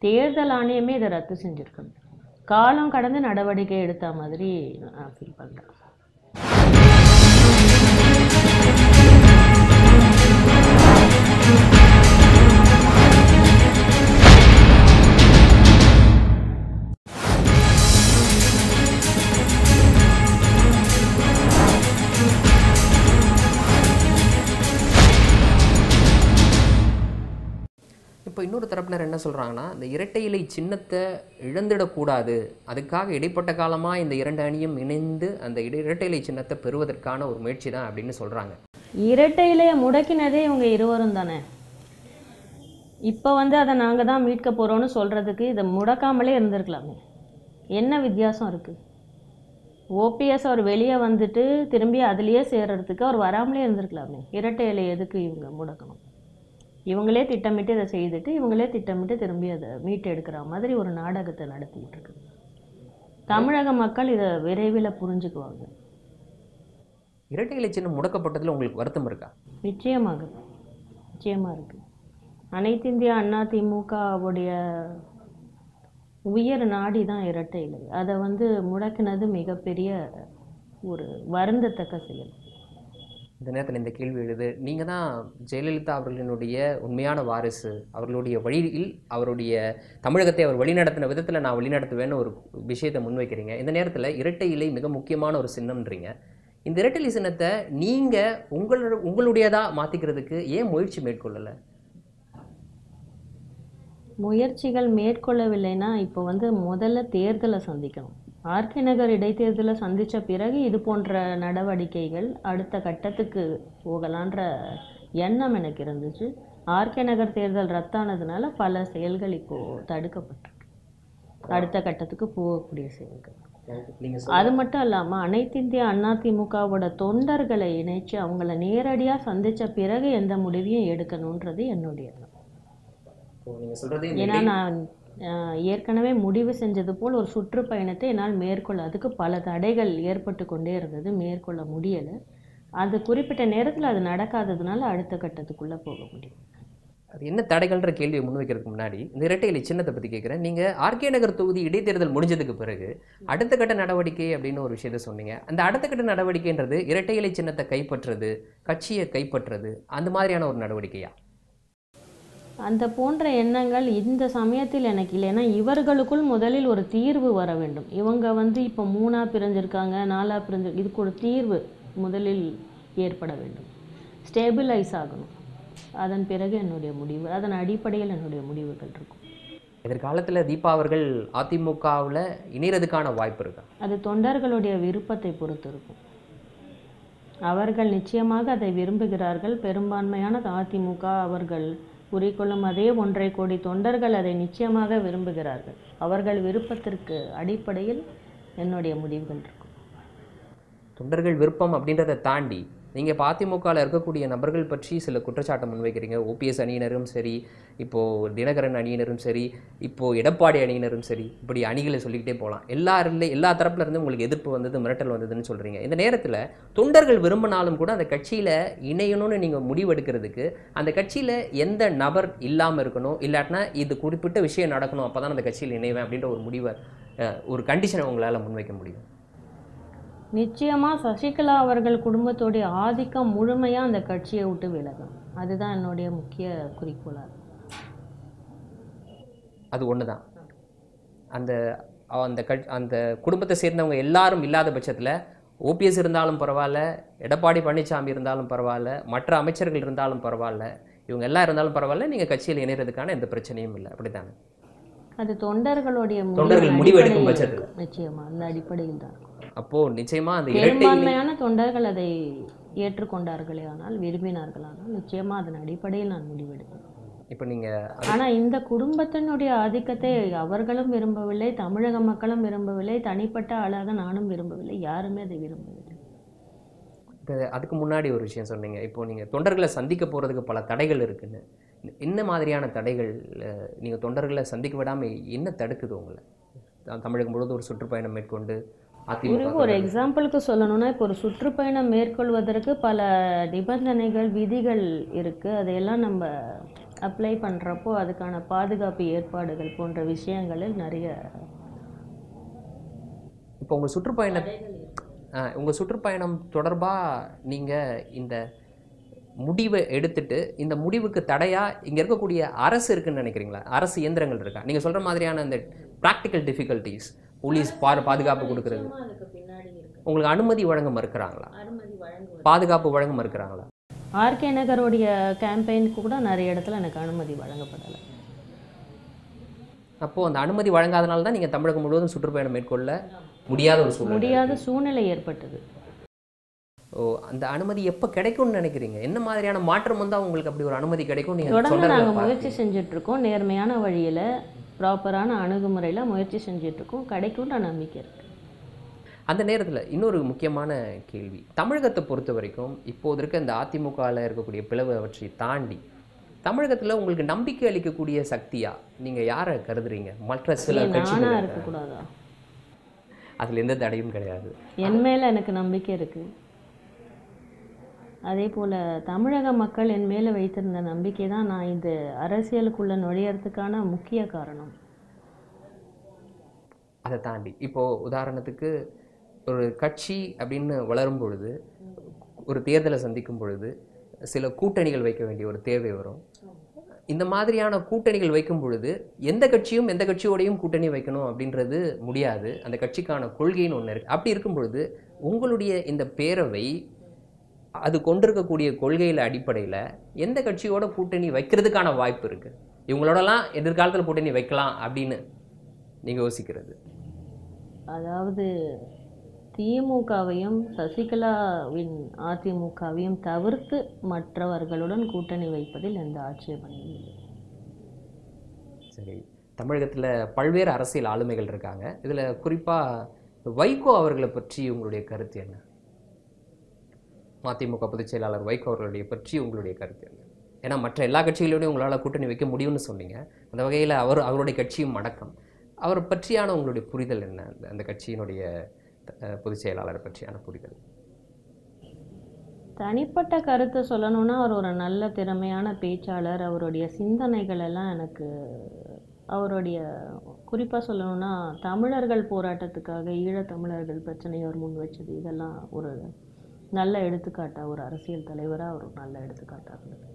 தேர்தல் ஆணையமே இதை ரத்து செஞ்சுருக்கணும். காலம் கடந்து நடவடிக்கை எடுத்த மாதிரி நான் ஃபீல் பண்ணுறேன். இப்போ இன்னொரு தரப்பினர் என்ன சொல்கிறாங்கன்னா, இந்த இரட்டை இலை சின்னத்தை இழந்துடக்கூடாது, அதுக்காக இடைப்பட்ட காலமாக இந்த 2 அணியும் இணைந்து அந்த இரட்டை இலை சின்னத்தை பெறுவதற்கான ஒரு முயற்சி தான் அப்படின்னு சொல்கிறாங்க. இரட்டை இலையை முடக்கினதே இவங்க இருவரும் தானே. இப்போ அதை நாங்கள் தான் மீட்க போகிறோன்னு சொல்கிறதுக்கு இதை முடக்காமலே இருந்திருக்கலாமே. என்ன வித்தியாசம் இருக்குது? ஓபிஎஸ் அவர் வெளியே வந்துட்டு திரும்பி அதுலேயே சேர்றதுக்கு அவர் வராமலே இருந்திருக்கலாமே. இரட்டை இலை எதுக்கு இவங்க முடக்கணும்? இவங்களே திட்டமிட்டு இதை செய்துட்டு இவங்களே திட்டமிட்டு திரும்பி அதை மீட்டு எடுக்கிற மாதிரி ஒரு நாடகத்தை நடத்திக்கிட்டு இருக்கு. தமிழக மக்கள் இதை விரைவில் புரிஞ்சுக்குவாங்க. இரட்டை இலை சின்னம் முடக்கப்பட்டதில் உங்களுக்கு வருத்தம் இருக்கா? நிச்சயமாக இருக்குது. அனைத்து இந்திய அண்ணா திமுகவுடைய உயர் நாடி தான் இரட்டை இலை. அதை முடக்கினது மிகப்பெரிய ஒரு வருந்தத்தக்க செயல். இந்த நேரத்தில் இந்த கேள்வி எழுது, நீங்கள் தான் ஜெயலலிதா அவர்களினுடைய உண்மையான வாரிசு, அவர்களுடைய வழியில் அவருடைய தமிழகத்தை அவர் வழிநடத்தின விதத்தில் நான் வழிநடத்துவேன்னு ஒரு விஷயத்தை முன்வைக்கிறீங்க. இந்த நேரத்தில் இரட்டை இலை மிக முக்கியமான ஒரு சின்னம்ன்றீங்க. இந்த இரட்டை இலை சின்னத்தை நீங்கள் உங்களுடையதாக மாற்றிக்கிறதுக்கு ஏன் முயற்சி மேற்கொள்ளலை? முயற்சிகள் மேற்கொள்ளவில்லைன்னா இப்போ முதல்ல தேர்தலை சந்திக்கணும். ஆர்கே நகர் இடைத்தேர்தலை சந்தித்த பிறகு இது போன்ற நடவடிக்கைகள் அடுத்த கட்டத்துக்கு போகலான்ற எண்ணம் எனக்கு இருந்துச்சு. ஆர்கே நகர் தேர்தல் ரத்தானதுனால பல செயல்கள் இப்போது தடுக்கப்பட்டிருக்கு. அடுத்த கட்டத்துக்கு போகக்கூடிய செயல்கள். அது மட்டும் இல்லாமல் அனைத்து இந்திய அண்ணா திமுகவோட தொண்டர்களை இணைச்சு அவங்கள நேரடியாக சந்தித்த பிறகு எந்த முடிவையும் எடுக்கணுன்றது என்னுடைய எண்ணம். ஏன்னா நான் ஏற்கனவே முடிவு செஞ்சது போல் ஒரு சுற்றுப்பயணத்தை என்னால் மேற்கொள்ள அதுக்கு பல தடைகள் ஏற்பட்டு கொண்டே இருந்தது, மேற்கொள்ள முடியலை. அது குறிப்பிட்ட நேரத்தில் அது நடக்காததுனால அடுத்த கட்டத்துக்குள்ளே போக முடியும். அது என்ன தடைகள்ன்ற கேள்வியை முன்வைக்கிறதுக்கு முன்னாடி இந்த இரட்டை இலை சின்னத்தை பற்றி கேட்குறேன். நீங்கள் ஆர்கே நகர் தொகுதி இடைத்தேர்தல் முடிஞ்சதுக்கு பிறகு அடுத்த கட்ட நடவடிக்கை அப்படின்னு ஒரு விஷயத்த சொன்னீங்க. அந்த அடுத்த கட்ட நடவடிக்கைன்றது இரட்டை இலை சின்னத்தை கைப்பற்றுறது, கட்சியை கைப்பற்றுறது, அந்த மாதிரியான ஒரு நடவடிக்கையா? அந்த போன்ற எண்ணங்கள் இந்த சமயத்தில் எனக்கு இல்லை. ஏன்னா இவர்களுக்குள் முதலில் ஒரு தீர்வு வர வேண்டும். இவங்க இப்போ 3ஆக பிரிஞ்சிருக்காங்க, 4ஆக பிரிஞ்சிருக்கு. இதுக்கு ஒரு தீர்வு முதலில் ஏற்பட வேண்டும், ஸ்டேபிளைஸ் ஆகணும். அதன் பிறகு என்னுடைய முடிவு, அதன் அடிப்படையில் என்னுடைய முடிவுகள் இருக்கும். எதிர்காலத்தில் தீபா அவர்கள் அதிமுகவில் இணைகிறதுக்கான வாய்ப்பு இருக்கா? அது தொண்டர்களுடைய விருப்பத்தை பொறுத்து இருக்கும். அவர்கள் நிச்சயமாக அதை விரும்புகிறார்கள். பெரும்பான்மையான அதிமுக அவர்கள் குறிக்கொள்ளும் அதே 1.5 கோடி தொண்டர்கள் அதை நிச்சயமாக விரும்புகிறார்கள். அவர்கள் விருப்பத்திற்கு அடிப்படையில் என்னுடைய முடிவுகள் இருக்கும். தொண்டர்கள் விருப்பம் அப்படின்றத தாண்டி நீங்கள் இப்போ அதிமுகவில் இருக்கக்கூடிய நபர்கள் பற்றி சில குற்றச்சாட்டை முன்வைக்கிறீங்க. ஓபிஎஸ் அணியினரும் சரி, இப்போது தினகரன் அணியினரும் சரி, இப்போது எடப்பாடி அணியினரும் சரி, இப்படி அணிகளை சொல்லிக்கிட்டே போகலாம். எல்லா தரப்புல இருந்து உங்களுக்கு எதிர்ப்பு வந்தது, மிரட்டல் வந்ததுன்னு சொல்கிறீங்க. இந்த நேரத்தில் தொண்டர்கள் விரும்பினாலும் கூட அந்த கட்சியில் இணையணும்னு நீங்கள் முடிவெடுக்கிறதுக்கு அந்த கட்சியில் எந்த நபர் இல்லாமல் இருக்கணும், இல்லாட்டினா இது குறிப்பிட்ட விஷயம் நடக்கணும், அப்போ தான் அந்த கட்சியில் இணைவேன் அப்படின்ற ஒரு முடிவை, ஒரு கண்டிஷனை உங்களால் முன்வைக்க முடியும்? நிச்சயமாக சசிகலா அவர்கள் குடும்பத்தோடைய ஆதிக்கம் முழுமையாக அந்த கட்சியை விட்டு விலகும். அதுதான் என்னுடைய முக்கிய குறிக்கோளாக இருக்கும். அது ஒன்று தான். அந்த அந்த குடும்பத்தை சேர்ந்தவங்க எல்லாரும் இல்லாத பட்சத்தில் ஓபிஎஸ் இருந்தாலும் பரவாயில்ல, எடப்பாடி பழனிசாமி இருந்தாலும் பரவாயில்ல, மற்ற அமைச்சர்கள் இருந்தாலும் பரவாயில்ல, இவங்க எல்லாம் இருந்தாலும் பரவாயில்ல, நீங்கள் கட்சியில் இணைகிறதுக்கான எந்த பிரச்சனையும் இல்லை, அப்படித்தானே? அது தொண்டர்கள் முடிவெடுக்கும் பட்சத்தில் நிச்சயமா அந்த அடிப்படையில் தான் இருக்கும். அப்போ நிச்சயமா அந்த பெரும்பான்மையான தொண்டர்கள் அதை ஏற்றுக்கொண்டார்களே ஆனால், விரும்பினார்களானால் நிச்சயமா அதன் அடிப்படையில் நான் முடிவெடுப்பேன். இப்போ நீங்கள் ஆனால் இந்த குடும்பத்தினுடைய ஆதிக்கத்தை அவர்களும் விரும்பவில்லை, தமிழக மக்களும் விரும்பவில்லை, தனிப்பட்ட ஆளாக நானும் விரும்பவில்லை, யாருமே அதை விரும்பவில்லை. இப்போ அதுக்கு முன்னாடி ஒரு விஷயம் சொன்னீங்க, இப்போ நீங்கள் தொண்டர்களை சந்திக்க போகிறதுக்கு பல தடைகள் இருக்குன்னு. என்ன மாதிரியான தடைகள் நீங்கள் தொண்டர்களை சந்திக்க விடாமல் என்ன தடுக்குது உங்களை? தமிழகம் முழுவதும் ஒரு சுற்றுப்பயணம் மேற்கொண்டு ஒரு எக்ஸாம்பிளுக்கு சொல்லணும்னா, இப்போ ஒரு சுற்றுப்பயணம் மேற்கொள்வதற்கு பல நிபந்தனைகள், விதிகள் இருக்குது. அதையெல்லாம் நம்ம அப்ளை பண்ணுறப்போ அதுக்கான பாதுகாப்பு ஏற்பாடுகள் போன்ற விஷயங்களில் நிறைய. இப்போ உங்கள் சுற்றுப்பயணம் தொடர்பாக நீங்கள் இந்த முடிவை எடுத்துட்டு இந்த முடிவுக்கு தடையாக இங்கே இருக்கக்கூடிய அரசு இருக்குன்னு நினைக்கிறீங்களா? அரசு இயந்திரங்கள் இருக்கா? நீங்கள் சொல்கிற மாதிரியான இந்த ப்ராக்டிக்கல் டிஃபிகல்ட்டிஸ், போலீஸ் பாதுகாப்பு கொடுக்குறது, உங்களுக்கு அனுமதி வழங்க மறுக்கிறாங்களா? பாதுகாப்பு வழங்க மறுக்கிறாங்களா? ஆர்கே நகருடைய கேம்பெயினுக்கு கூட நிறைய இடத்துல எனக்கு அனுமதி வழங்கப்படலை. அப்போது அந்த அனுமதி வழங்காதனால தான் நீங்கள் தமிழகம் முழுவதும் சுற்றுப்பயணம் மேற்கொள்ள முடியாத சூழ்நிலை ஏற்பட்டது. ஓ, அந்த அனுமதி எப்போ கிடைக்கும்னு நினைக்கிறீங்க? என்ன மாதிரியான மாற்றம் வந்தால் உங்களுக்கு அப்படி ஒரு அனுமதி கிடைக்கும்? தொடர்ந்து நாங்கள் முயற்சி செஞ்சிட்ருக்கோம், நேர்மையான வழியில் ப்ராப்பரான அணுகுமுறையில் முயற்சி செஞ்சிட்ருக்கோம், கிடைக்கும்ன்ற நம்பிக்கை இருக்குது. அந்த நேரத்தில் இன்னொரு முக்கியமான கேள்வி, தமிழகத்தை பொறுத்த வரைக்கும் இப்போது இருக்க இந்த அதிமுகவில் இருக்கக்கூடிய பிளவு அவற்றை தாண்டி தமிழகத்தில் உங்களுக்கு நம்பிக்கை அளிக்கக்கூடிய சக்தியா நீங்கள் யாரை கருதுறீங்க? மற்ற சில கட்சிகள் இருக்கக்கூடாதா? அதில் எந்த தடையும் கிடையாது. என் மேலே எனக்கு நம்பிக்கை இருக்குது. அதே போல் தமிழக மக்கள் என் மேலே வைத்திருந்த நம்பிக்கை தான் நான் இந்த அரசியலுக்குள்ளே நுழையிறதுக்கான முக்கிய காரணம். அதை தாண்டி இப்போது உதாரணத்துக்கு ஒரு கட்சி அப்படின்னு வளரும் பொழுது, ஒரு தேர்தலை சந்திக்கும் பொழுது சில கூட்டணிகள் வைக்க வேண்டிய ஒரு தேவை வரும். இந்த மாதிரியான கூட்டணிகள் வைக்கும் பொழுது எந்த கட்சியோடையும் கூட்டணி வைக்கணும் அப்படின்றது முடியாது. அந்த கட்சிக்கான கொள்கைன்னு ஒன்று இருக்குது. அப்படி இருக்கும் பொழுது உங்களுடைய இந்த பேரவை அது கொண்டிருக்கக்கூடிய கொள்கையில் அடிப்படையில் எந்த கட்சியோட கூட்டணி வைக்கிறதுக்கான வாய்ப்பு இருக்குது? இவங்களோடலாம் எதிர்காலத்தில் கூட்டணி வைக்கலாம் அப்படின்னு நீங்கள் யோசிக்கிறது? அதாவது திமுகவையும் சசிகலாவின் அதிமுகவையும் தவிர்த்து மற்றவர்களுடன் கூட்டணி வைப்பதில் எந்த ஆட்சேபனையும் இல்லை. சரி, தமிழகத்தில் பல்வேறு அரசியல் ஆளுமைகள் இருக்காங்க. இதில் குறிப்பாக வைகோ அவர்களை பற்றி உங்களுடைய கருத்து என்ன? மதிமுக பொதுச் செயலாளர் வைகோ அவர்களுடைய பற்றி உங்களுடைய கருத்து என்ன? ஏன்னா மற்ற எல்லா கட்சிகளோடையும் உங்களால் கூட்டணி வைக்க முடியும்னு சொன்னீங்க. அந்த வகையில் அவருடைய கட்சியும் அடக்கம். அவரை பற்றியான உங்களுடைய புரிதல் என்ன? அந்த கட்சியினுடைய பொதுச் செயலாளரை பற்றியான புரிதல். தனிப்பட்ட கருத்தை சொல்லணும்னா, அவர் ஒரு நல்ல திறமையான பேச்சாளர். அவருடைய சிந்தனைகள் எல்லாம் எனக்கு, அவருடைய குறிப்பாக சொல்லணும்னா தமிழர்கள் போராட்டத்துக்காக ஈழத்தமிழர்கள் பிரச்சனையை அவர் முன் வச்சது, இதெல்லாம் ஒரு நல்ல எடுத்துக்காட்டாக, ஒரு அரசியல் தலைவராக அவர் நல்ல எடுத்துக்காட்டாக இருந்தது.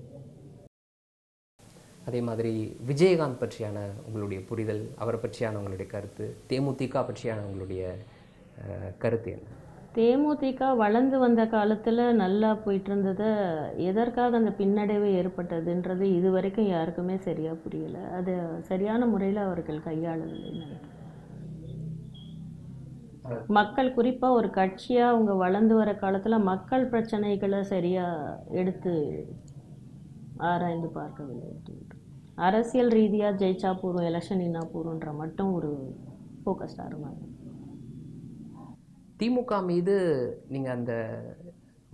அதே மாதிரி விஜயகாந்த் பற்றியான உங்களுடைய புரிதல், அவரை பற்றியான உங்களுடைய கருத்து, தேமுதிக பற்றியான உங்களுடைய கருத்து என்ன? தேமுதிக வளர்ந்து வந்த காலத்தில் நல்லா போயிட்டு இருந்ததை எதற்காக அந்த பின்னடைவு ஏற்பட்டதுன்றது இது வரைக்கும் யாருக்குமே சரியாக புரியலை. அது சரியான முறையில் அவர்கள் கையாளவில்லைன்னு நினைக்கிறேன். மக்கள் குறிப்பாக ஒரு கட்சியாக அவங்க வளர்ந்து வர காலத்தில் மக்கள் பிரச்சனைகளை சரியாக எடுத்து ஆராய்ந்து பார்க்கவில்லை. அரசியல் ரீதியாக ஜெயிச்சா போகிறோம், எலெக்ஷன் இன்னா போகிறோன்ற மட்டும் ஒரு ஃபோக்கஸ்டாக இருந்தாங்க. திமுக மீது நீங்கள் அந்த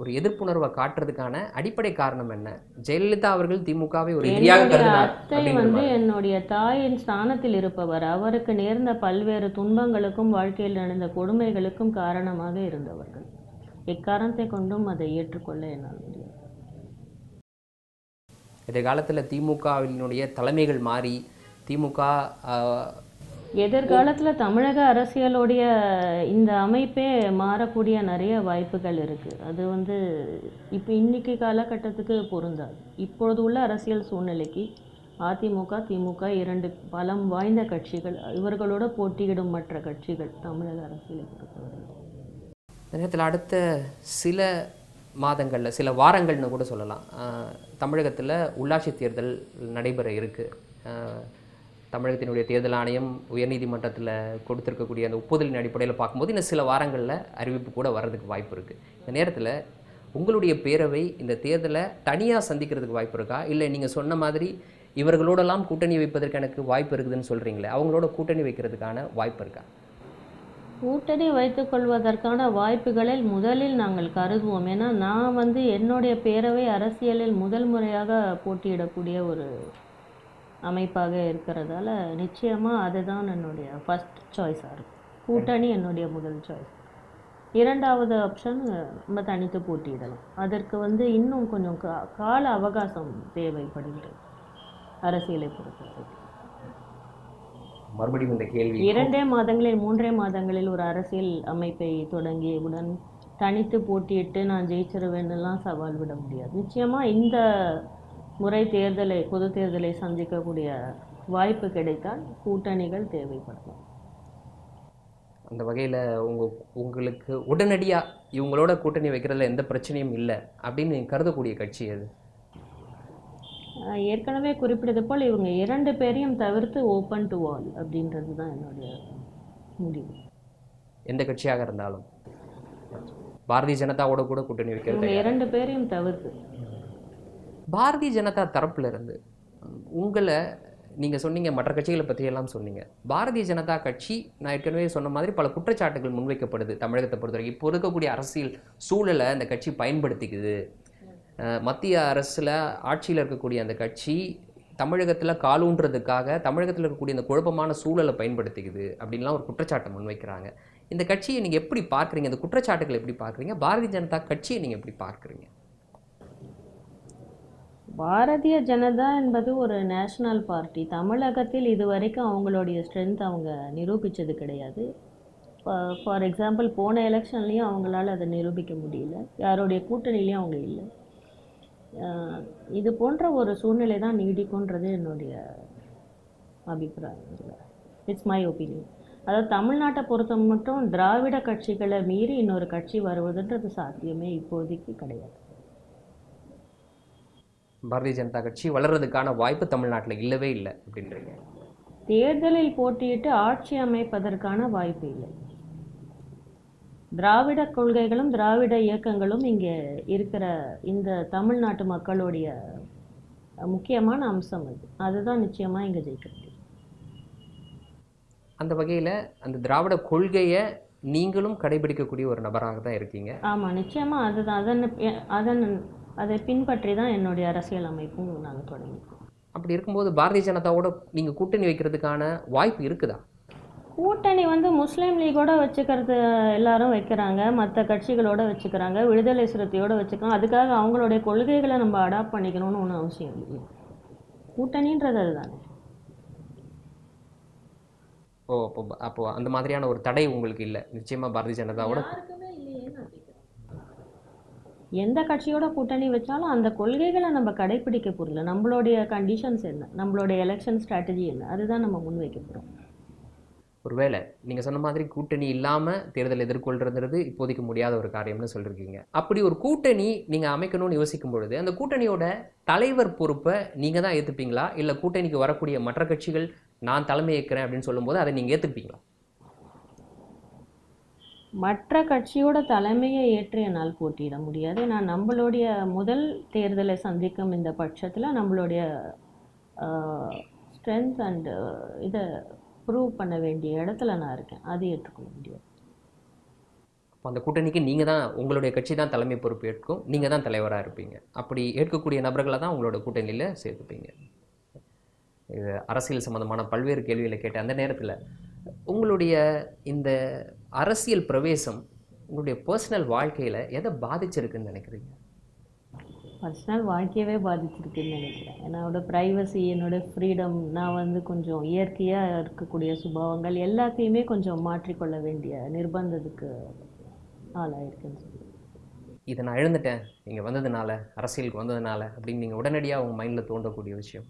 ஒரு எதிர்ப்புணர்வை காட்டுறதுக்கான அடிப்படை காரணம் என்ன? ஜெயலலிதா அவர்கள் திமுகவை ஒரு எதிரியாக என்னுடைய கருதினார் அத்தை அப்படிங்கிற வந்து மாதிரி. என்னுடைய தாயின் ஸ்தானத்தில் இருப்பவர். அவருக்கு நேர்ந்த பல்வேறு துன்பங்களுக்கும் வாழ்க்கையில் நடந்த கொடுமைகளுக்கும் காரணமாக இருந்தவர்கள். எக்காரணத்தை கொண்டும் அதை ஏற்றுக்கொள்ள என்னால் முடியாது. எதிர்காலத்தில் திமுகவினுடைய தலைமைகள் மாறி திமுக எதிர்காலத்தில் தமிழக அரசியலுடைய இந்த அமைப்பே மாறக்கூடிய நிறைய வாய்ப்புகள் இருக்குது. அது வந்து இப்போ இன்னைக்கு காலகட்டத்துக்கு பொருந்தாது. இப்பொழுது உள்ள அரசியல் சூழ்நிலைக்கு அதிமுக திமுக இரண்டு பலம் வாய்ந்த கட்சிகள், இவர்களோட போட்டியிடும் மற்ற கட்சிகள் தமிழக அரசியலை பொறுத்தவரை. நேரத்தில் அடுத்த சில மாதங்களில் சில வாரங்கள்னு கூட சொல்லலாம், தமிழகத்தில் உள்ளாட்சி தேர்தல் நடைபெற இருக்குது. தமிழகத்தினுடைய தேர்தல் ஆணையம் உயர்நீதிமன்றத்தில் கொடுத்துருக்கக்கூடிய அந்த ஒப்புதலின் அடிப்படையில் பார்க்கும்போது இன்னும் சில வாரங்களில் அறிவிப்பு கூட வர்றதுக்கு வாய்ப்பு இருக்குது. இந்த நேரத்தில் உங்களுடைய பேரவை இந்த தேர்தலை தனியாக சந்திக்கிறதுக்கு வாய்ப்பு இருக்கா? இல்லை நீங்கள் சொன்ன மாதிரி இவர்களோடெல்லாம் கூட்டணி வைப்பதற்கு எனக்கு வாய்ப்பு இருக்குதுன்னு சொல்கிறீங்களே, அவங்களோட கூட்டணி வைக்கிறதுக்கான வாய்ப்பு இருக்கா? கூட்டணி வைத்துக்கொள்வதற்கான வாய்ப்புகளில் முதலில் நாங்கள் கருதுவோம். ஏன்னா நான் வந்து என்னுடைய பேரவை அரசியலில் முதல் முறையாக போட்டியிடக்கூடிய ஒரு அமைப்பாக இருக்கிறதால நிச்சயமாக அதுதான் என்னுடைய ஃபஸ்ட் சாய்ஸாக இருக்கும். கூட்டணி என்னுடைய முதல் சாய்ஸ். இரண்டாவது ஆப்ஷன் நம்ம தனித்து போட்டியிடலாம். அதற்கு வந்து இன்னும் கொஞ்சம் கால அவகாசம் தேவைப்படுகிறது அரசியலை பொறுத்தவரை. மறுபடியும் இந்த கேள்வி, 2 மாதங்களில் 3 மாதங்களில் ஒரு அரசியல் அமைப்பை தொடங்கியவுடன் தனித்து போட்டியிட்டு நான் ஜெயிச்சிருவேன்னுலாம் சவால் விட முடியாது. நிச்சயமாக இந்த முறை பொது தேர்தலை சந்திக்கக்கூடிய வாய்ப்பு கிடைத்தால் கூட்டணிகள் தேவைப்படலாம். அந்த வகையில் உங்களுக்கு உடனடியாக இவங்களோட கூட்டணி வைக்கிறதுல எந்த பிரச்சனையும் இல்லை அப்படின்னு நீங்கள் கருதக்கூடிய கட்சி எது? ஏற்கனவே குறிப்பிட்டது போல் இவங்க 2 பேரையும் தவிர்த்து ஓப்பன் டு ஆல் அப்படின்றது தான் என்னுடைய முடிவு. எந்த கட்சியாக இருந்தாலும் பாரதிய ஜனதாவோட கூட கூட்டணி வைக்கிறது இவங்க 2 பேரையும் தவிர்த்து. பாரதிய ஜனதா தரப்புல இருந்து உங்களை நீங்கள் சொன்னீங்க, மற்ற கட்சிகளை பற்றியெல்லாம் சொன்னீங்க. பாரதிய ஜனதா கட்சி, நான் ஏற்கனவே சொன்ன மாதிரி பல குற்றச்சாட்டுகள் முன்வைக்கப்படுது தமிழகத்தை பொறுத்தவரைக்கும். இப்போ இருக்கக்கூடிய அரசியல் சூழலை அந்த கட்சி பயன்படுத்திக்குது. மத்திய அரசில் ஆட்சியில் இருக்கக்கூடிய அந்த கட்சி தமிழகத்தில் காலூன்றதுக்காக தமிழகத்தில் இருக்கக்கூடிய இந்த குழப்பமான சூழலை பயன்படுத்திக்குது அப்படின்லாம் ஒரு குற்றச்சாட்டை முன்வைக்கிறாங்க. இந்த கட்சியை நீங்கள் எப்படி பார்க்குறீங்க? இந்த குற்றச்சாட்டுகளை எப்படி பார்க்குறீங்க? பாரதிய ஜனதா கட்சியை நீங்கள் எப்படி பார்க்குறீங்க? பாரதிய ஜனதா என்பது ஒரு நேஷனல் பார்ட்டி. தமிழகத்தில் இதுவரைக்கும் அவங்களுடைய ஸ்ட்ரென்த் அவங்க நிரூபித்தது கிடையாது. ஃபார் எக்ஸாம்பிள் போன எலெக்ஷன்லேயும் அவங்களால அதை நிரூபிக்க முடியல. யாருடைய கூட்டணிலையும் அவங்க இல்லை. இது போன்ற ஒரு சூழ்நிலை தான் நீடிக்கும்ன்றது என்னுடைய அபிப்பிராயம். It's my opinion. அதாவது தமிழ்நாட்டை பொறுத்த மட்டும் திராவிட கட்சிகளை மீறி இன்னொரு கட்சி வருவதுன்றது சாத்தியமே இப்போதைக்கு கிடையாது. பாரதிய ஜனதா கட்சி வளர்றதுக்கான வாய்ப்பு தமிழ்நாட்டில் இல்லவே இல்லை அப்படின்றீங்க? தேர்தலில் போட்டியிட்டு ஆட்சி அமைப்பதற்கான வாய்ப்பு இல்லை. திராவிட கொள்கைகளும் திராவிட இயக்கங்களும் இங்கே இருக்கிற இந்த தமிழ்நாட்டு மக்களுடைய முக்கியமான அம்சம் அதுதான் நிச்சயமாக இங்கே ஜெயிக்க முடியும். அந்த வகையில் அந்த திராவிட கொள்கையை நீங்களும் கடைபிடிக்கக்கூடிய ஒரு நபராக தான் இருக்கீங்க. ஆமாம், நிச்சயமாக அதுதான் அதை பின்பற்றி தான் என்னுடைய அரசியல் அமைப்பும் நாங்கள் தொடங்கியிருக்கோம். அப்படி இருக்கும்போது பாரதிய ஜனதாவோட நீங்கள் கூட்டணி வைக்கிறதுக்கான வாய்ப்பு இருக்குதா? கூட்டணி வந்து முஸ்லீம் லீகோட வச்சுக்கிறது எல்லாரும் வைக்கிறாங்க, மற்ற கட்சிகளோட வச்சுக்கிறாங்க, விடுதலை சிறுத்தையோடு வச்சுக்கிறாங்க. அதுக்காக அவங்களுடைய கொள்கைகளை நம்ம அடாப்ட் பண்ணிக்கணும்னு ஒன்றும் அவசியம் இல்லை. கூட்டணின்றது அதுதானே. அப்போ அந்த மாதிரியான ஒரு தடை உங்களுக்கு இல்லை நிச்சயமாக பாரதிய ஜனதாவோட? எந்த கட்சியோட கூட்டணி வச்சாலும் அந்த கொள்கைகளை நம்ம கடைப்பிடிக்க போகிறதில்ல. நம்மளுடைய கண்டிஷன்ஸ் என்ன, நம்மளுடைய எலெக்ஷன் ஸ்ட்ராட்டஜி என்ன, அதுதான் நம்ம முன்வைக்க போகிறோம். ஒருவேளை நீங்கள் சொன்ன மாதிரி கூட்டணி இல்லாமல் தேர்தல் எதிர்கொள்கிறது இப்போதைக்கு முடியாத ஒரு காரியம்னு சொல்லியிருக்கீங்க. அப்படி ஒரு கூட்டணி நீங்கள் அமைக்கணும்னு யோசிக்கும் பொழுது அந்த கூட்டணியோட தலைவர் பொறுப்பை நீங்கள் தான் ஏற்றுப்பீங்களா? இல்லை கூட்டணிக்கு வரக்கூடிய மற்ற கட்சிகள் நான் தலைமை ஏற்கிறேன் அப்படின்னு சொல்லும்போது அதை நீங்கள் ஏற்றுப்பீங்களா? மற்ற கட்சியோட தலைமையை ஏற்று என்னால் போட்டியிட முடியாது. நான் நம்மளுடைய முதல் தேர்தலை சந்திக்கும் இந்த பட்சத்தில் நம்மளுடைய ஸ்ட்ரென்த் அண்ட் இதை ப்ரூவ் பண்ண வேண்டிய இடத்துல நான் இருக்கேன். அது ஏற்றுக்கொள்ள முடியாது. அப்போ அந்த கூட்டணிக்கு நீங்கள் தான், உங்களுடைய கட்சி தான் தலைமை பொறுப்பு ஏற்கும், நீங்கள் தான் தலைவராக இருப்பீங்க. அப்படி ஏற்கக்கூடிய நபர்களை தான் உங்களோட கூட்டணியில் சேர்த்துப்பீங்க. இது அரசியல் சம்மந்தமான பல்வேறு கேள்விகளை கேட்ட அந்த நேரத்தில் உங்களுடைய இந்த அரசியல் பிரவேசம் உங்களுடைய பர்சனல் வாழ்க்கையில் எதை பாதிச்சிருக்குன்னு நினைக்கிறீங்க? பர்சனல் வாழ்க்கையவே பாதிச்சிருக்குன்னு நினைக்கிறேன். என்னோடய ப்ரைவசி, என்னோடய ஃப்ரீடம், நான் வந்து கொஞ்சம் இயற்கையாக இருக்கக்கூடிய சுபாவங்கள் எல்லாத்தையுமே கொஞ்சம் மாற்றிக்கொள்ள வேண்டிய நிர்பந்தத்துக்கு ஆளாயிருக்குன்னு சொல்லி. இதை நான் இழந்துட்டேன் நீங்கள் வந்ததுனால, அரசியலுக்கு வந்ததுனால அப்படின்னு நீங்கள் உடனடியாக உங்கள் மைண்டில் தோன்றக்கூடிய விஷயம்?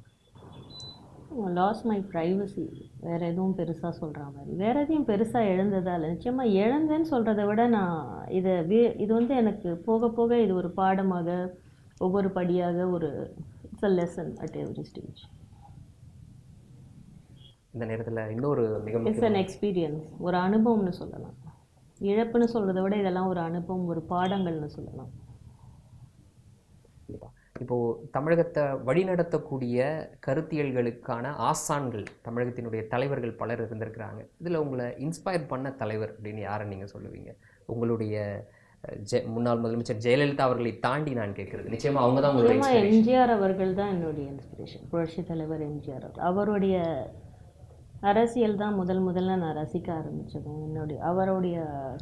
Lose my privacy. வேறு எதுவும் பெருசாக சொல்கிற மாதிரி வேறு எதையும் பெருசாக இழந்ததால் நிச்சயமாக இழந்தேன்னு சொல்கிறத விட நான் இது வந்து எனக்கு போக போக இது ஒரு பாடமாக, ஒவ்வொரு படியாக ஒரு it's a lesson at every stage. இந்த நேரத்தில் இன்னொரு மிக இட்ஸ் அன் எக்ஸ்பீரியன்ஸ், ஒரு அனுபவம்னு சொல்லலாம். இழப்புன்னு சொல்கிறத விட இதெல்லாம் ஒரு அனுபவம், ஒரு பாடங்கள்னு சொல்லலாம். இப்போது தமிழகத்தை வழிநடத்தக்கூடிய கருத்தியல்களுக்கான ஆசான்கள், தமிழகத்தினுடைய தலைவர்கள் பலர் இருந்திருக்கிறாங்க. இதில் உங்களை இன்ஸ்பயர் பண்ண தலைவர் அப்படின்னு யாரை நீங்கள் சொல்லுவீங்க? உங்களுடைய முன்னாள் முதலமைச்சர் ஜெயலலிதா அவர்களை தாண்டி நான் கேட்குறது. நிச்சயமாக அவங்க தான் உங்களுடைய எம்ஜிஆர் அவர்கள் தான் என்னுடைய இன்ஸ்பிரேஷன். புரட்சி தலைவர் எம்ஜிஆர் அவருடைய அரசியல் தான் முதல்ல நான் ரசிக்க ஆரம்பித்ததும். அவருடைய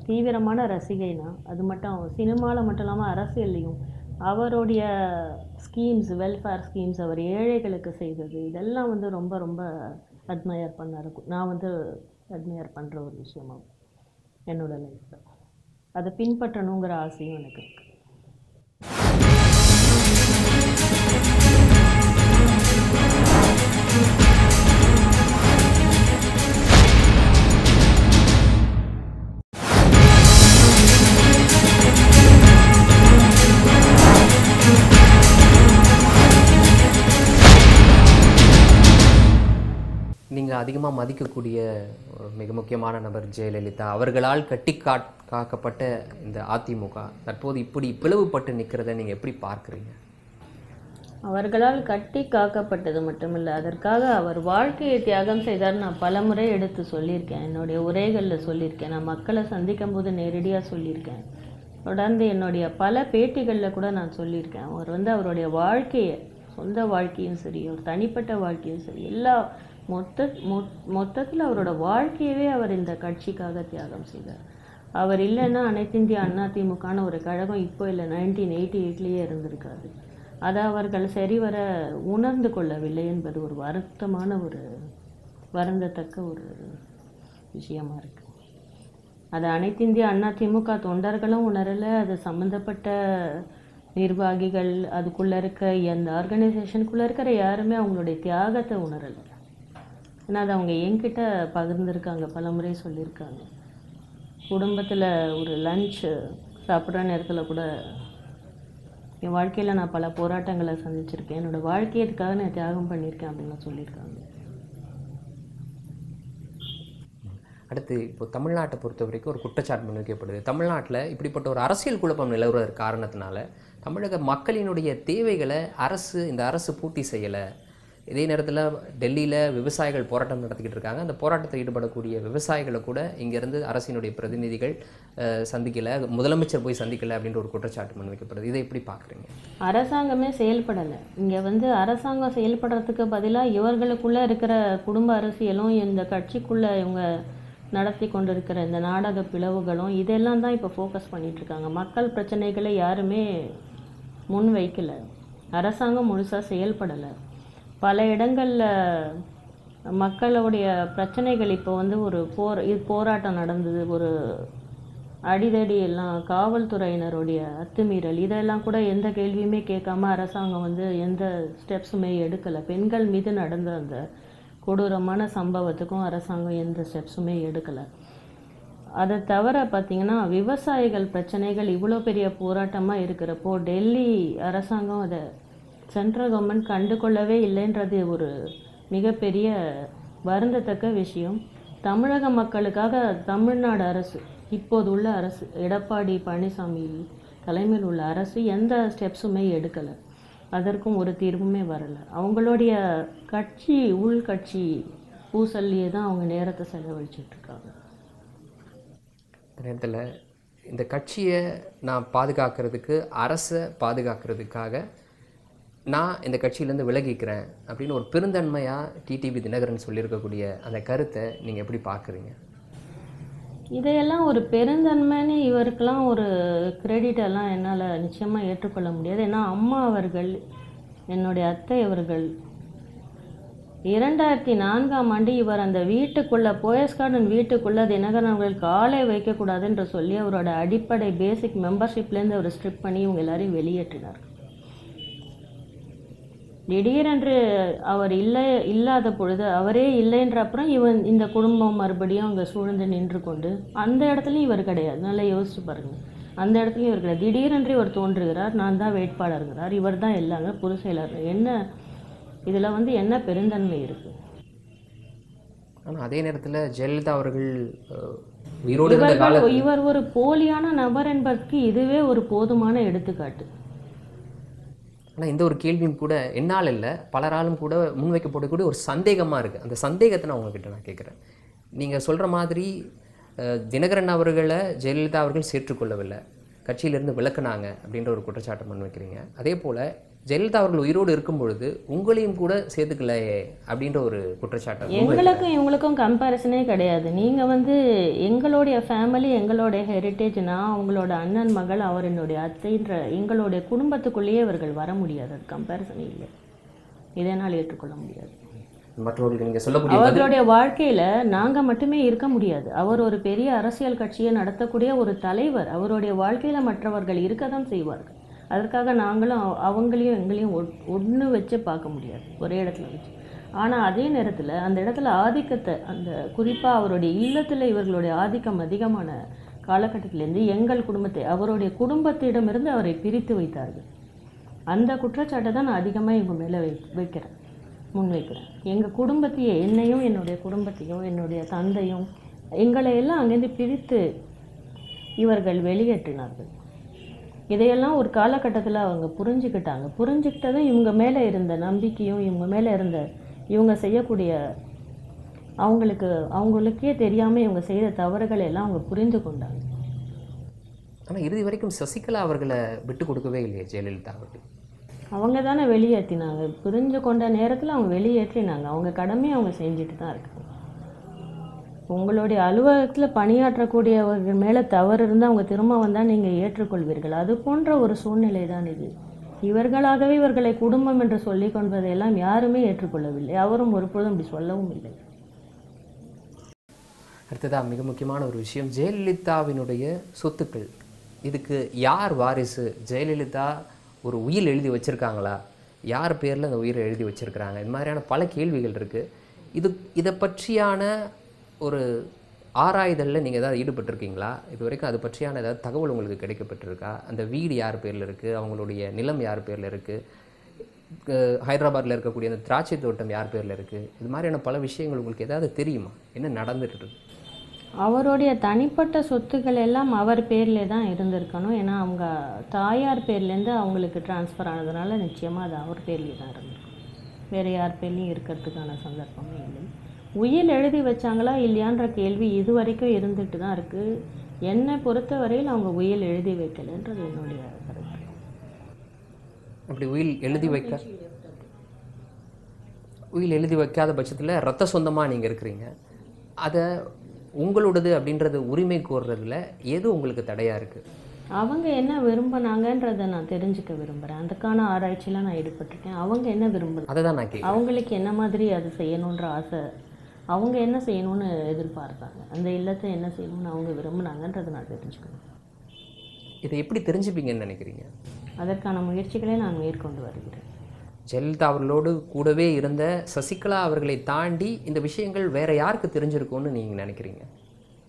தீவிரமான ரசிகைனா அது மட்டும் சினிமாவில் மட்டும் இல்லாமல் அரசியல்லையும் அவருடைய ஸ்கீம்ஸ், வெல்ஃபேர் ஸ்கீம்ஸ், அவர் ஏழைகளுக்கு செய்தது, இதெல்லாம் வந்து ரொம்ப ரொம்ப அட்மையர் இருக்கும். நான் வந்து அட்மையர் பண்ணுற ஒரு விஷயமா என்னோடய லைஃப்பில் அதை பின்பற்றணுங்கிற ஆசையும் எனக்கு இருக்குது. நீங்கள் அதிகமாக மதிக்கக்கூடிய மிக முக்கியமான நபர் ஜெயலலிதா அவர்களால் காக்கப்பட்ட இந்த அதிமுக தற்போது இப்படி பிளவுபட்டு நிற்கிறத நீங்கள் எப்படி பார்க்குறீங்க? அவர்களால் கட்டி காக்கப்பட்டது மட்டுமில்லை, அதற்காக அவர் வாழ்க்கையை தியாகம் செய்தார். நான் பல முறை எடுத்து சொல்லியிருக்கேன், என்னுடைய உரைகளில் சொல்லியிருக்கேன், நான் மக்களை சந்திக்கும் போது நேரடியாக சொல்லியிருக்கேன், தொடர்ந்து என்னுடைய பல பேட்டிகளில் கூட நான் சொல்லியிருக்கேன். அவர் வந்து அவருடைய வாழ்க்கையை, சொந்த வாழ்க்கையும் சரி, அவர் தனிப்பட்ட வாழ்க்கையும் சரி, எல்லா மொத்தத்தில் அவரோட வாழ்க்கையவே அவர் இந்த கட்சிக்காக தியாகம் செய்தார். அவர் இல்லைன்னா அனைத்து இந்திய அண்ணா திமுகன்னு ஒரு கழகம் இப்போ இல்லை, 1988 இருந்திருக்காது. அதை அவர்கள் சரிவர உணர்ந்து கொள்ளவில்லை என்பது ஒரு வருந்தத்தக்க ஒரு விஷயமா இருக்குது. அது அனைத்து இந்திய அண்ணா திமுக தொண்டர்களும் உணரலை, அது சம்மந்தப்பட்ட நிர்வாகிகள், அதுக்குள்ளே இருக்க அந்த ஆர்கனைசேஷனுக்குள்ளே இருக்கிற யாருமே அவங்களுடைய தியாகத்தை உணரலை. ஏன்னா அது அவங்க என்கிட்ட பகிர்ந்துருக்காங்க, பல முறை சொல்லியிருக்காங்க. குடும்பத்தில் ஒரு லஞ்ச் சாப்பிட்ற நேரத்தில் கூட என் வாழ்க்கையில் நான் பல போராட்டங்களை சந்திச்சிருக்கேன், என்னோடய வாழ்க்கையதுக்காக நான் தியாகம் பண்ணியிருக்கேன் அப்படின்னு சொல்லியிருக்காங்க. அடுத்து இப்போ தமிழ்நாட்டை பொறுத்த வரைக்கும் ஒரு குற்றச்சாட்டு முன்வைக்கப்படுது. தமிழ்நாட்டில் இப்படிப்பட்ட ஒரு அரசியல் குழப்பம் நிலவுவதற்கு காரணத்தினால தமிழக மக்களினுடைய தேவைகளை இந்த அரசு பூர்த்தி செய்யலை. இதே நேரத்தில் டெல்லியில் விவசாயிகள் போராட்டம் நடத்திக்கிட்டு இருக்காங்க. அந்த போராட்டத்தில் ஈடுபடக்கூடிய விவசாயிகளை கூட இங்கேருந்து அரசினுடைய பிரதிநிதிகள் சந்திக்கலை, முதலமைச்சர் போய் சந்திக்கலை அப்படின்ற ஒரு குற்றச்சாட்டு முன்வைக்கப்படுது. இதை எப்படி பார்க்குறீங்க? அரசாங்கமே செயல்படலை. இங்கே வந்து அரசாங்கம் செயல்படுறதுக்கு பதிலாக இவர்களுக்குள்ளே இருக்கிற குடும்ப அரசியலும் இந்த கட்சிக்குள்ளே இவங்க நடத்தி கொண்டிருக்கிற இந்த நாடக பிளவுகளும் இதெல்லாம் தான் இப்போ ஃபோக்கஸ் பண்ணிகிட்ருக்காங்க. மக்கள் பிரச்சனைகளை யாருமே முன் வைக்கலை, அரசாங்கம் முழுசாக செயல்படலை. பல இடங்களில் மக்களுடைய பிரச்சனைகள் இப்போ வந்து ஒரு போராட்டம் நடந்தது, ஒரு அடிதடி எல்லாம் காவல்துறையினருடைய அத்துமீறல், இதெல்லாம் கூட எந்த கேள்வியுமே கேட்காம அரசாங்கம் வந்து எந்த ஸ்டெப்ஸுமே எடுக்கலை. பெண்கள் மீது நடந்த அந்த கொடூரமான சம்பவத்துக்கும் அரசாங்கம் எந்த ஸ்டெப்ஸுமே எடுக்கலை. அதை தவிர பார்த்திங்கன்னா விவசாயிகள் பிரச்சனைகள் இவ்வளோ பெரிய போராட்டமாக இருக்கிறப்போ டெல்லி அரசாங்கம் அதை சென்ட்ரல் கவர்மெண்ட் கண்டுகொள்ளவே இல்லைன்றது ஒரு மிகப்பெரிய வருந்தத்தக்க விஷயம். தமிழக மக்களுக்காக தமிழ்நாடு அரசு, இப்போது உள்ள அரசு, எடப்பாடி பழனிசாமி தலைமையில் உள்ள அரசு எந்த ஸ்டெப்ஸுமே எடுக்கலை, அதற்கும் ஒரு தீர்வுமே வரலை. அவங்களுடைய உள்கட்சி பூசல்லையே தான் அவங்க நேரத்தை செலவழிச்சிட்ருக்காங்க. இந்த நேரத்தில் இந்த கட்சியை நான் பாதுகாக்கிறதுக்கு, அரசை பாதுகாக்கிறதுக்காக நான் இந்த கட்சியிலேருந்து விலகிக்கிறேன் அப்படின்னு ஒரு பெருந்தன்மையாக டிடிவி தினகரன் சொல்லியிருக்கக்கூடிய அந்த கருத்தை நீங்கள் எப்படி பார்க்குறீங்க? இதையெல்லாம் ஒரு பெருந்தன்மைன்னு இவருக்கெல்லாம் ஒரு கிரெடிட் எல்லாம் என்னால் நிச்சயமாக ஏற்றுக்கொள்ள முடியாது. ஏன்னா அம்மா அவர்கள், என்னுடைய அத்தை அவர்கள் 2004ஆம் ஆண்டு இவர் அந்த வீட்டுக்குள்ளே, போயஸ் கார்டன் வீட்டுக்குள்ளே தினகரன் அவர்கள் காலை வைக்கக்கூடாதுன்ற சொல்லி அவரோட அடிப்படை பேசிக் மெம்பர்ஷிப்லேருந்து அவர் ஸ்ட்ரிப் பண்ணி இவங்க எல்லாரையும் வெளியேற்றினார். திடீரென்று அவர் இல்லாத பொழுது, அவரே இல்லைன்ற அப்புறம் இந்த குடும்பம் மறுபடியும் அங்கே சூழ்ந்து நின்று கொண்டு, அந்த இடத்துலையும் இவர் கிடையாது. நல்லா யோசிச்சு பாருங்கள். அந்த இடத்துலையும் இவர் கிடையாது. திடீரென்று இவர் தோன்றுகிறார், நான் தான் வேட்பாளர்கிறார், இவர் தான் எல்லாங்க பொதுச் செயலர். என்ன இதில் என்ன பெருந்தன்மை இருக்குது? ஆனால் அதே நேரத்தில் ஜெயலலிதா அவர்கள் உயிரோடு இருந்த காலத்தில் இவர் ஒரு போலியான நபர் என்பதற்கு இதுவே ஒரு போதுமான எடுத்துக்காட்டு. ஆனால் இந்த ஒரு கேள்வியும் கூட என்னால் இல்லை, பலராலும் கூட முன்வைக்கப்படக்கூடிய ஒரு சந்தேகமாக இருக்குது. அந்த சந்தேகத்தை நான் உங்ககிட்ட நான் கேட்குறேன். நீங்கள் சொல்கிற மாதிரி தினகரன் அவர்களை ஜெயலலிதா அவர்கள் சேர்த்துக்கொள்ளவில்லை, கட்சியிலிருந்து விலக்குனாங்க அப்படின்ற ஒரு குற்றச்சாட்டை முன்வைக்கிறீங்க. அதே போல் ஜெயலலிதா அவர்கள் உயிரோடு இருக்கும் பொழுது உங்களையும் கூட சேர்த்துக்கலையே அப்படின்ற ஒரு குற்றச்சாட்டை. எங்களுக்கும் இவங்களுக்கும் கம்பேரிசனே கிடையாது. நீங்கள் எங்களுடைய ஃபேமிலி, எங்களுடைய ஹெரிட்டேஜ், நான் அவங்களோட அண்ணன் மகள், அவர் என்னுடைய அத்தைன்ற எங்களுடைய குடும்பத்துக்குள்ளேயே இவர்கள் வர முடியாது. அது கம்பேரிசனே இல்லை. இதை என்னால் ஏற்றுக்கொள்ள முடியாது. மற்றவர்களுக்கு நீங்கள் சொல்லக்கூடிய அவர்களுடைய வாழ்க்கையில் நாங்கள் மட்டுமே இருக்க முடியாது. அவர் ஒரு பெரிய அரசியல் கட்சியை நடத்தக்கூடிய ஒரு தலைவர். அவருடைய வாழ்க்கையில் மற்றவர்கள் இருக்க தான் செய்வார்கள். அதற்காக நாங்களும் அவங்களையும் எங்களையும் ஒன்று வச்சு பார்க்க முடியாது, ஒரே இடத்துல வச்சு. ஆனால் அதே நேரத்தில் அந்த இடத்துல ஆதிக்கத்தை, அந்த குறிப்பாக அவருடைய இல்லத்தில் இவர்களுடைய ஆதிக்கம் அதிகமான காலகட்டத்திலேருந்து எங்கள் குடும்பத்தை, அவருடைய குடும்பத்திடமிருந்து அவரை பிரித்து வைத்தார்கள். அந்த குற்றச்சாட்டை தான் நான் அதிகமாக இவங்க மேலே முன்வைக்கிறேன். எங்கள் குடும்பத்தையே, என்னையும் என்னுடைய குடும்பத்தையும் என்னுடைய தந்தையும் எங்களை எல்லாம் அங்கேருந்து பிரித்து இவர்கள் வெளியேற்றினார்கள். இதையெல்லாம் ஒரு காலகட்டத்தில் அவங்க புரிஞ்சுக்கிட்டாங்க. புரிஞ்சுக்கிட்டதும் இவங்க மேலே இருந்த நம்பிக்கையும், இவங்க மேலே இருந்த இவங்க செய்யக்கூடிய அவங்களுக்கே தெரியாமல் இவங்க செய்த தவறுகளை எல்லாம் அவங்க புரிந்து கொண்டாங்க. ஆனால் இறுதி வரைக்கும் சசிகலா அவர்களை விட்டு கொடுக்கவே இல்லையே ஜெயலலிதா அவர்கள். அவங்க தானே வெளியேற்றினாங்க. புரிஞ்சு கொண்ட நேரத்தில் அவங்க வெளியேற்றினாங்க. அவங்க கடமையை அவங்க செஞ்சுட்டு தான் இருக்காங்க. உங்களுடைய அலுவலகத்தில் பணியாற்றக்கூடியவர்கள் மேலே தவறு இருந்தால் அவங்க திரும்ப வந்தால் நீங்கள் ஏற்றுக்கொள்வீர்கள். அது போன்ற ஒரு சூழ்நிலை தான் இது. இவர்களாகவே இவர்களை குடும்பம் என்று சொல்லிக் கொள்வதையெல்லாம் யாருமே ஏற்றுக்கொள்ளவில்லை. அவரும் ஒருபொழுதும் அப்படி சொல்லவும் இல்லை. அடுத்ததாக மிக முக்கியமான ஒரு விஷயம், ஜெயலலிதாவினுடைய சொத்துக்கள். இதுக்கு யார் வாரிசு? ஜெயலலிதா ஒரு உயில் எழுதி வச்சுருக்காங்களா? யார் பேரில் அந்த உயிரை எழுதி வச்சுருக்கிறாங்க? இது மாதிரியான பல கேள்விகள் இருக்குது. இதை பற்றியான ஒரு ஆராய்தலில் நீங்கள் ஏதாவது ஈடுபட்டிருக்கீங்களா? இது வரைக்கும் அது பற்றியான ஏதாவது தகவல் உங்களுக்கு கிடைக்கப்பட்டிருக்கா? அந்த வீடு யார் பேரில் இருக்குது? அவங்களுடைய நிலம் யார் பேரில் இருக்குது? ஹைதராபாத்தில் இருக்கக்கூடிய அந்த திராட்சை தோட்டம் யார் பேரில் இருக்குது? இது மாதிரியான பல விஷயங்கள் உங்களுக்கு ஏதாவது தெரியுமா? என்ன நடந்துட்டு இருக்கு? அவருடைய தனிப்பட்ட சொத்துக்கள் எல்லாம் அவர் பேர்லே தான் இருந்திருக்கணும். ஏன்னா அவங்க தாயார் பேர்லேருந்து அவங்களுக்கு டிரான்ஸ்ஃபர் ஆனதுனால நிச்சயமாக அது அவர் பேர்லேயே தான் இருந்திருக்கும். வேறு யார் பேர்லேயும் இருக்கிறதுக்கான சந்தர்ப்பமே இல்லை. உயில் எழுதி வச்சாங்களா இல்லையான்ற கேள்வி இது வரைக்கும் இருந்துட்டு தான் இருக்குது. என்னை பொறுத்தவரையில் அவங்க உயில் எழுதி வைக்கலைன்றது என்னுடைய கருத்து. அப்படி உயில் எழுதி வைக்காத பட்சத்தில் ரத்த சொந்தமாக நீங்கள் இருக்கிறீங்க, அதை உங்களோடது அப்படின்றது உரிமை கோர்றதுல எது உங்களுக்கு தடையாக இருக்குது? அவங்க என்ன விரும்பினாங்கன்றதை நான் தெரிஞ்சுக்க விரும்புகிறேன். அதுக்கான ஆராய்ச்சியில் நான் ஈடுபட்டிருக்கேன். அவங்க என்ன விரும்புகிறாங்க, அதை தான் நான் கேட்குறேன். அவங்களுக்கு என்ன மாதிரி அது செய்யணுன்ற ஆசை, அவங்க என்ன செய்யணும்னு எதிர்பார்த்தாங்க, அந்த இல்லத்தை என்ன செய்யணும்னு அவங்க விரும்பினாங்கன்றதை நான் தெரிஞ்சுக்கணும். இதை எப்படி தெரிஞ்சுப்பீங்கன்னு நினைக்கிறீங்க? அதற்கான முயற்சிகளை நான் மேற்கொண்டு வருகிறேன். ஜெயலலிதா அவர்களோடு கூடவே இருந்த சசிகலா அவர்களை தாண்டி இந்த விஷயங்கள் வேறு யாருக்கு தெரிஞ்சிருக்கும்னு நீங்கள் நினைக்கிறீங்க?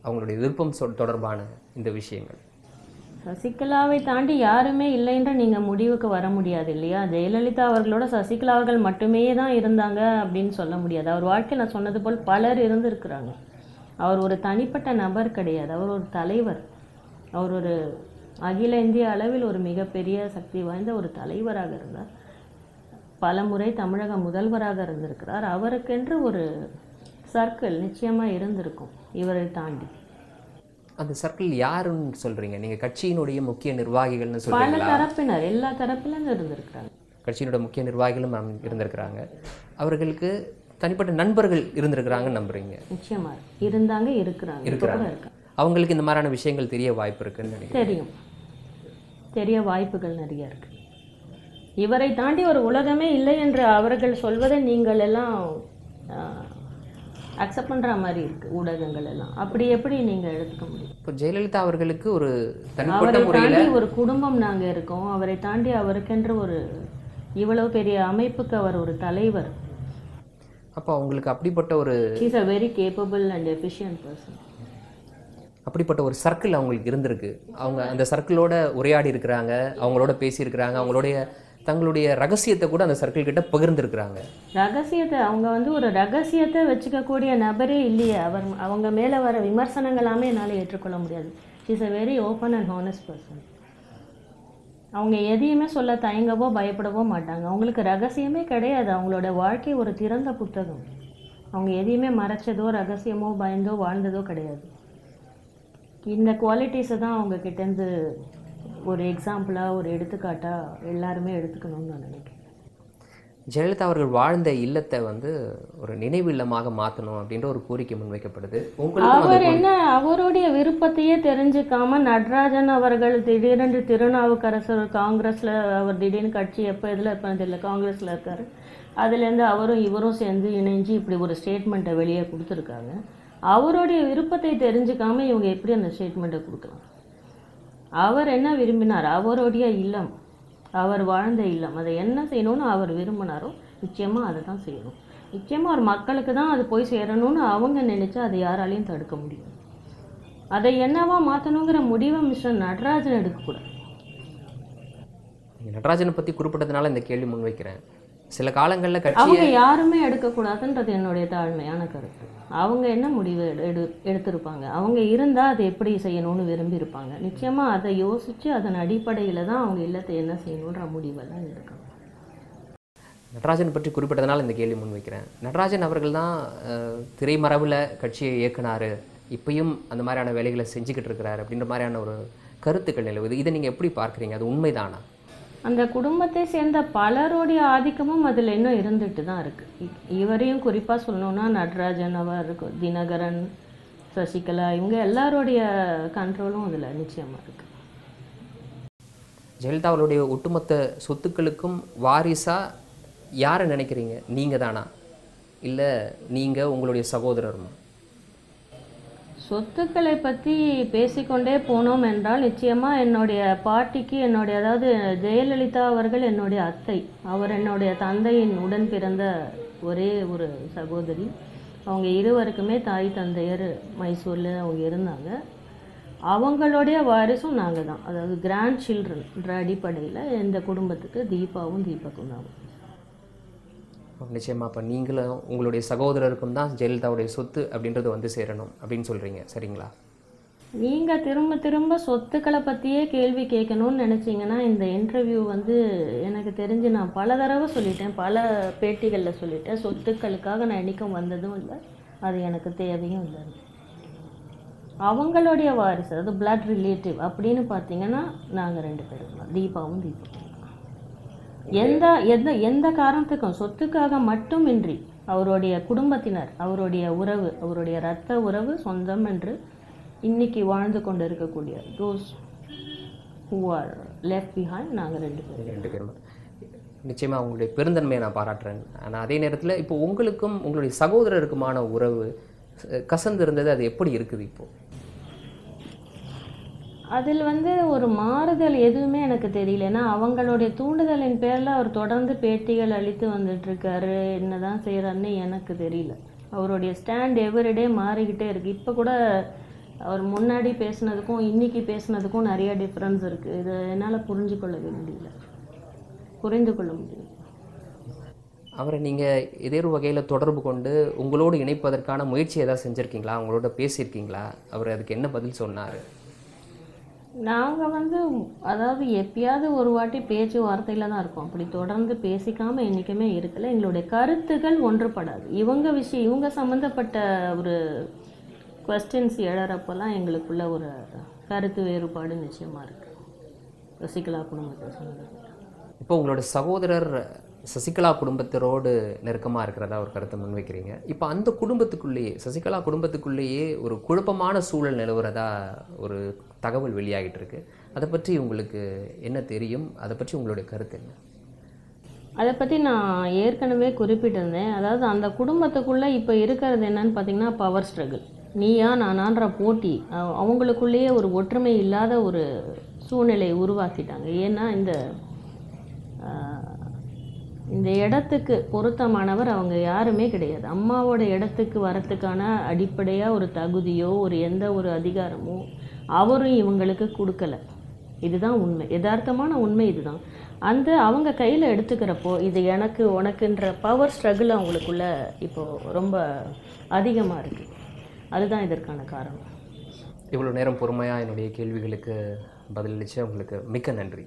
அவங்களுடைய விருப்பம் தொடர்பான இந்த விஷயங்கள் சசிகலாவை தாண்டி யாருமே இல்லைன்ற நீங்கள் முடிவுக்கு வர முடியாது இல்லையா? ஜெயலலிதா அவர்களோட சசிகலா அவர்கள் மட்டுமே தான் இருந்தாங்க அப்படின்னு சொல்ல முடியாது. அவர் வாழ்க்கையில் நான் சொன்னது போல் பலர் இருந்திருக்கிறாங்க. அவர் ஒரு தனிப்பட்ட நபர் கிடையாது, அவர் ஒரு தலைவர். அவர் ஒரு அகில இந்திய அளவில் ஒரு மிகப்பெரிய சக்தி வாய்ந்த ஒரு தலைவராக இருந்தார். பல முறை தமிழக முதல்வராக இருந்திருக்கிறார். அவருக்கென்று ஒரு சர்க்கிள் நிச்சயமாக இருந்திருக்கும் இவரை தாண்டி. அந்த சர்க்கிள் யாருன்னு சொல்றீங்க? நீங்க கட்சியினுடைய முக்கிய நிர்வாகிகள்னு பல சொல்றீங்களா? தரப்பினர், எல்லா தரப்பிலும் இருந்திருக்கிறாங்க. கட்சியினுடைய முக்கிய நிர்வாகிகளும் இருந்திருக்கிறாங்க. அவர்களுக்கு தனிப்பட்ட நண்பர்கள் இருந்திருக்கிறாங்கன்னு நம்புறீங்க? நிச்சயமா இருந்தாங்க, இருக்கிறாங்க, இப்போ கூட இருக்காங்க. அவங்களுக்கு இந்த மாதிரியான விஷயங்கள் தெரிய வாய்ப்பு இருக்குன்னு நினைக்கிறேன். தெரியும், தெரிய வாய்ப்புகள் நிறைய இருக்கு. இவரை தாண்டி ஒரு உலகமே இல்லை என்று அவர்கள் சொல்வதை நீங்கள் எல்லாம் அக்செப்ட் பண்ணுற மாதிரி இருக்கு ஊடகங்கள் எல்லாம். அப்படி எப்படி நீங்கள் எடுத்துக்க முடியும்? இப்போ ஜெயலலிதா அவர்களுக்கு ஒரு தனிப்பட்ட அவரை முறையில் தாண்டி ஒரு குடும்பம் நாங்கள் இருக்கோம். அவரை தாண்டி அவருக்கென்று ஒரு இவ்வளவு பெரிய அமைப்புக்கு அவர் ஒரு தலைவர். அப்போ அவங்களுக்கு அப்படிப்பட்ட ஒரு is a very capable and efficient person. அப்படிப்பட்ட ஒரு சர்க்கிள் அவங்களுக்கு இருந்திருக்கு. அவங்க அந்த சர்க்கிளோட உரையாடி இருக்கிறாங்க, அவங்களோட பேசியிருக்கிறாங்க, அவங்களுடைய தங்களுடைய ரகசியத்தை கூட அந்த சர்க்கிள் கிட்ட பகிர்ந்துருக்கிறாங்க. ரகசியத்தை அவங்க வந்து ஒரு ரகசியத்தை வச்சுக்கக்கூடிய நபரே இல்லையே. அவங்க மேலே வர விமர்சனங்கள் எல்லாமே என்னால் ஏற்றுக்கொள்ள முடியாது. Is a very open and honest person. அவங்க எதையுமே சொல்ல தயங்கவோ பயப்படவோ மாட்டாங்க. அவங்களுக்கு ரகசியமே கிடையாது. அவங்களோட வாழ்க்கை ஒரு திறந்த புத்தகம். அவங்க எதையுமே மறைச்சதோ ரகசியமோ பயந்தோ வாழ்ந்ததோ கிடையாது. இந்த குவாலிட்டிஸை தான் அவங்க கிட்டேருந்து ஒரு எக்ஸாம்பிளாக ஒரு எடுத்துக்காட்டாக எல்லாருமே எடுத்துக்கணும்னு நான் நினைக்கிறேன். ஜெயலலிதா அவர்கள் வாழ்ந்த இல்லத்தை வந்து ஒரு நினைவு இல்லமாக மாற்றணும் அப்படின்ற ஒரு கோரிக்கை முன்வைக்கப்படுது. அவர் என்ன அவருடைய விருப்பத்தையே தெரிஞ்சுக்காம நடராஜன் அவர்கள் திடீரென்று திருநாவுக்கரசர் காங்கிரஸில் அவர் திடீர்னு கட்சி எப்போ இதில் இருப்பான்னு தெரியல காங்கிரஸில் இருக்கார். அதுலேருந்து அவரும் இவரும் சேர்ந்து இணைஞ்சு இப்படி ஒரு ஸ்டேட்மெண்ட்டை வெளியே கொடுத்துருக்காங்க. அவருடைய விருப்பத்தை தெரிஞ்சுக்காம இவங்க எப்படி அந்த ஸ்டேட்மெண்ட்டை கொடுக்கலாம்? அவர் என்ன விரும்பினார்? அவருடைய இல்லம், அவர் வாழ்ந்த இல்லம், அதை என்ன செய்யணும்னு அவர் விரும்பினாரோ நிச்சயமாக அதை தான் செய்யணும். நிச்சயமாக ஒரு மக்களுக்கு தான் அது போய் சேரணும்னு அவங்க நினச்சா அதை யாராலையும் தடுக்க முடியும். அதை என்னவா மாற்றணுங்கிற முடிவை மிஸ்டர் நடராஜன் எடுக்கக்கூடாது. நடராஜனை பற்றி குறிப்பிட்டதுனால இந்த கேள்வி முன்வைக்கிறேன். சில காலங்களில் கட்சி அவங்க யாருமே எடுக்கக்கூடாதுன்றது என்னுடைய தாழ்மையான கருத்து. அவங்க என்ன முடிவு எடுத்திருப்பாங்க? அவங்க இருந்தால் அதை எப்படி செய்யணும்னு விரும்பியிருப்பாங்க. நிச்சயமாக அதை யோசித்து அதன் அடிப்படையில் தான் அவங்க இல்லத்தை என்ன செய்யணுன்ற முடிவெல்லாம் எடுக்கணும். நடராஜன் பற்றி குறிப்பிட்டதுனால இந்த கேள்வி முன்வைக்கிறேன். நடராஜன் அவர்கள் தான் திரைமரபில் கட்சியை இயக்குனார், இப்பயும் அந்த மாதிரியான வேலைகளை செஞ்சுக்கிட்டு இருக்கிறார் அப்படின்ற மாதிரியான ஒரு கருத்துக்கள் நிலவுது. இதை நீங்கள் எப்படி பார்க்குறீங்க? அது உண்மைதானா? அந்த குடும்பத்தை சேர்ந்த பலருடைய ஆதிக்கமும் அதில் இன்னும் இருந்துட்டு தான் இருக்குது. இவரையும் குறிப்பாக சொல்லணுன்னா நடராஜன் அவர், தினகரன், சசிகலா, இவங்க எல்லாருடைய கண்ட்ரோலும் அதில் நிச்சயமாக இருக்குது. ஜெயலலிதா அவருடைய ஒட்டுமொத்த சொத்துக்களுக்கும் வாரிசாக யாரை நினைக்கிறீங்க? நீங்கள் தானா, இல்லை நீங்கள் உங்களுடைய சகோதரருமா? சொத்துக்களை பற்றி பேசிக்கொண்டே போனோம் என்றால் நிச்சயமாக என்னுடைய பாட்டிக்கு அதாவது ஜெயலலிதா அவர்கள் என்னுடைய அத்தை. அவர் என்னுடைய தந்தையின் உடன் பிறந்த ஒரே ஒரு சகோதரி. அவங்க இருவருக்குமே தாய் தந்தையர் மைசூரில் அவங்க இருந்தாங்க. அவங்களுடைய வாரிசும் நாங்கள் தான், அதாவது கிராண்ட் சில்ட்ரன்ற அடிப்படையில் இந்த குடும்பத்துக்கு தீபாவும் தீபக்கும் தான். நிச்சயமாக அப்போ நீங்களும் உங்களுடைய சகோதரருக்கும் தான் ஜெயலலிதாவுடைய சொத்து அப்படின்றது வந்து சேரணும் அப்படின்னு சொல்கிறீங்க, சரிங்களா? நீங்கள் திரும்ப திரும்ப சொத்துக்களை பற்றியே கேள்வி கேட்கணும்னு நினச்சிங்கன்னா இந்த இன்டர்வியூ வந்து எனக்கு தெரிஞ்சு நான் பல தடவை சொல்லிட்டேன், பல பேட்டிகளில் சொல்லிட்டேன். சொத்துக்களுக்காக நான் என்றைக்கும் வந்ததும் இல்லை, அது எனக்கு தேவையும் இல்லை. அவங்களுடைய வாரிசு, அது பிளட் ரிலேட்டிவ் அப்படின்னு பார்த்தீங்கன்னா நாங்கள் 2 பேரும் தான், தீபாவும் தீபக்கும். எந்த காரணத்துக்கும் சொத்துக்காக மட்டுமின்றி அவருடைய குடும்பத்தினர், அவருடைய உறவு, அவருடைய இரத்த உறவு, சொந்தம் என்று இன்னைக்கு வாழ்ந்து கொண்டு இருக்கக்கூடிய those who are left behind நாங்கள் 2 பேரும். நிச்சயமாக உங்களுடைய பெருந்தன்மையை நான் பாராட்டுறேன். ஆனால் அதே நேரத்தில் இப்போ உங்களுக்கும் உங்களுடைய சகோதரருக்குமான உறவு கசந்து இருந்தது, அது எப்படி இருக்குது இப்போது? அதில் வந்து ஒரு மாறுதல் எதுவுமே எனக்கு தெரியல. ஏன்னா அவங்களுடைய தூண்டுதலின் பேரில் அவர் தொடர்ந்து பேட்டிகள் அளித்து வந்துட்டுருக்காரு. என்ன தான் செய்கிறாருன்னு எனக்கு தெரியல. அவருடைய ஸ்டாண்ட் எவ்ரிடே மாறிக்கிட்டே இருக்குது. இப்போ கூட அவர் முன்னாடி பேசுனதுக்கும் இன்றைக்கி பேசுனதுக்கும் நிறைய டிஃப்ரென்ஸ் இருக்குது. இது என்னால் புரிந்து கொள்ள முடியல. அவரை நீங்கள் ஏதோ ஒரு வகையில் தொடர்பு கொண்டு உங்களோடு இணைப்பதற்கான முயற்சி ஏதாவது செஞ்சுருக்கீங்களா? அவங்களோட பேசியிருக்கீங்களா? அவர் அதுக்கு என்ன பதில் சொன்னார்? நாங்கள் வந்து அதாவது எப்பயாவது ஒரு வாட்டி பேச்சுவார்த்தையில் தான் இருக்கோம். அப்படி தொடர்ந்து பேசிக்காமல் என்றைக்குமே இருக்கலை. எங்களுடைய கருத்துக்கள் ஒன்றுபடாது. இவங்க சம்மந்தப்பட்ட ஒரு கொஸ்டின்ஸ் எழறப்பெல்லாம் எங்களுக்குள்ள ஒரு கருத்து வேறுபாடு நிச்சயமாக இருக்குது சசிகலா குடும்பத்தை சொன்னது. இப்போ உங்களோட சகோதரர் சசிகலா குடும்பத்தரோடு நெருக்கமாக இருக்கிறதா ஒரு கருத்தை முன்வைக்கிறீங்க. இப்போ அந்த குடும்பத்துக்குள்ளேயே சசிகலா குடும்பத்துக்குள்ளேயே ஒரு குழப்பமான சூழல் நிலவுறதா ஒரு தகவல் வெளியாகிட்டு இருக்கு. அதை பற்றி உங்களுக்கு என்ன தெரியும்? அதை பற்றி உங்களுடைய கருத்து என்ன? அதை பற்றி நான் ஏற்கனவே குறிப்பிட்டிருந்தேன். அதாவது அந்த குடும்பத்துக்குள்ளே இப்போ இருக்கிறது என்னன்னு பார்த்தீங்கன்னா பவர் ஸ்ட்ரகிள், நீயா நானான்ற போட்டி. அவங்களுக்குள்ளேயே ஒரு ஒற்றுமை இல்லாத ஒரு சூழ்நிலையை உருவாக்கிட்டாங்க. ஏன்னா இந்த இடத்துக்கு பொருத்தமானவர் அவங்க யாருமே கிடையாது. அம்மாவோட இடத்துக்கு வரத்துக்கான அடிப்படையாக ஒரு தகுதியோ ஒரு எந்த ஒரு அதிகாரமோ அவரும் இவங்களுக்கு கொடுக்கல. இதுதான் உண்மை, யதார்த்தமான உண்மை இதுதான். அவங்க கையில் எடுத்துக்கிறப்போ இது எனக்கு உனக்குன்ற பவர் ஸ்ட்ரகிள் அவங்களுக்குள்ள இப்போது ரொம்ப அதிகமாக இருக்குது. அதுதான் இதற்கான காரணம். இவ்வளோ நேரம் பொறுமையாக என்னுடைய கேள்விகளுக்கு பதிலளித்து உங்களுக்கு மிக்க நன்றி.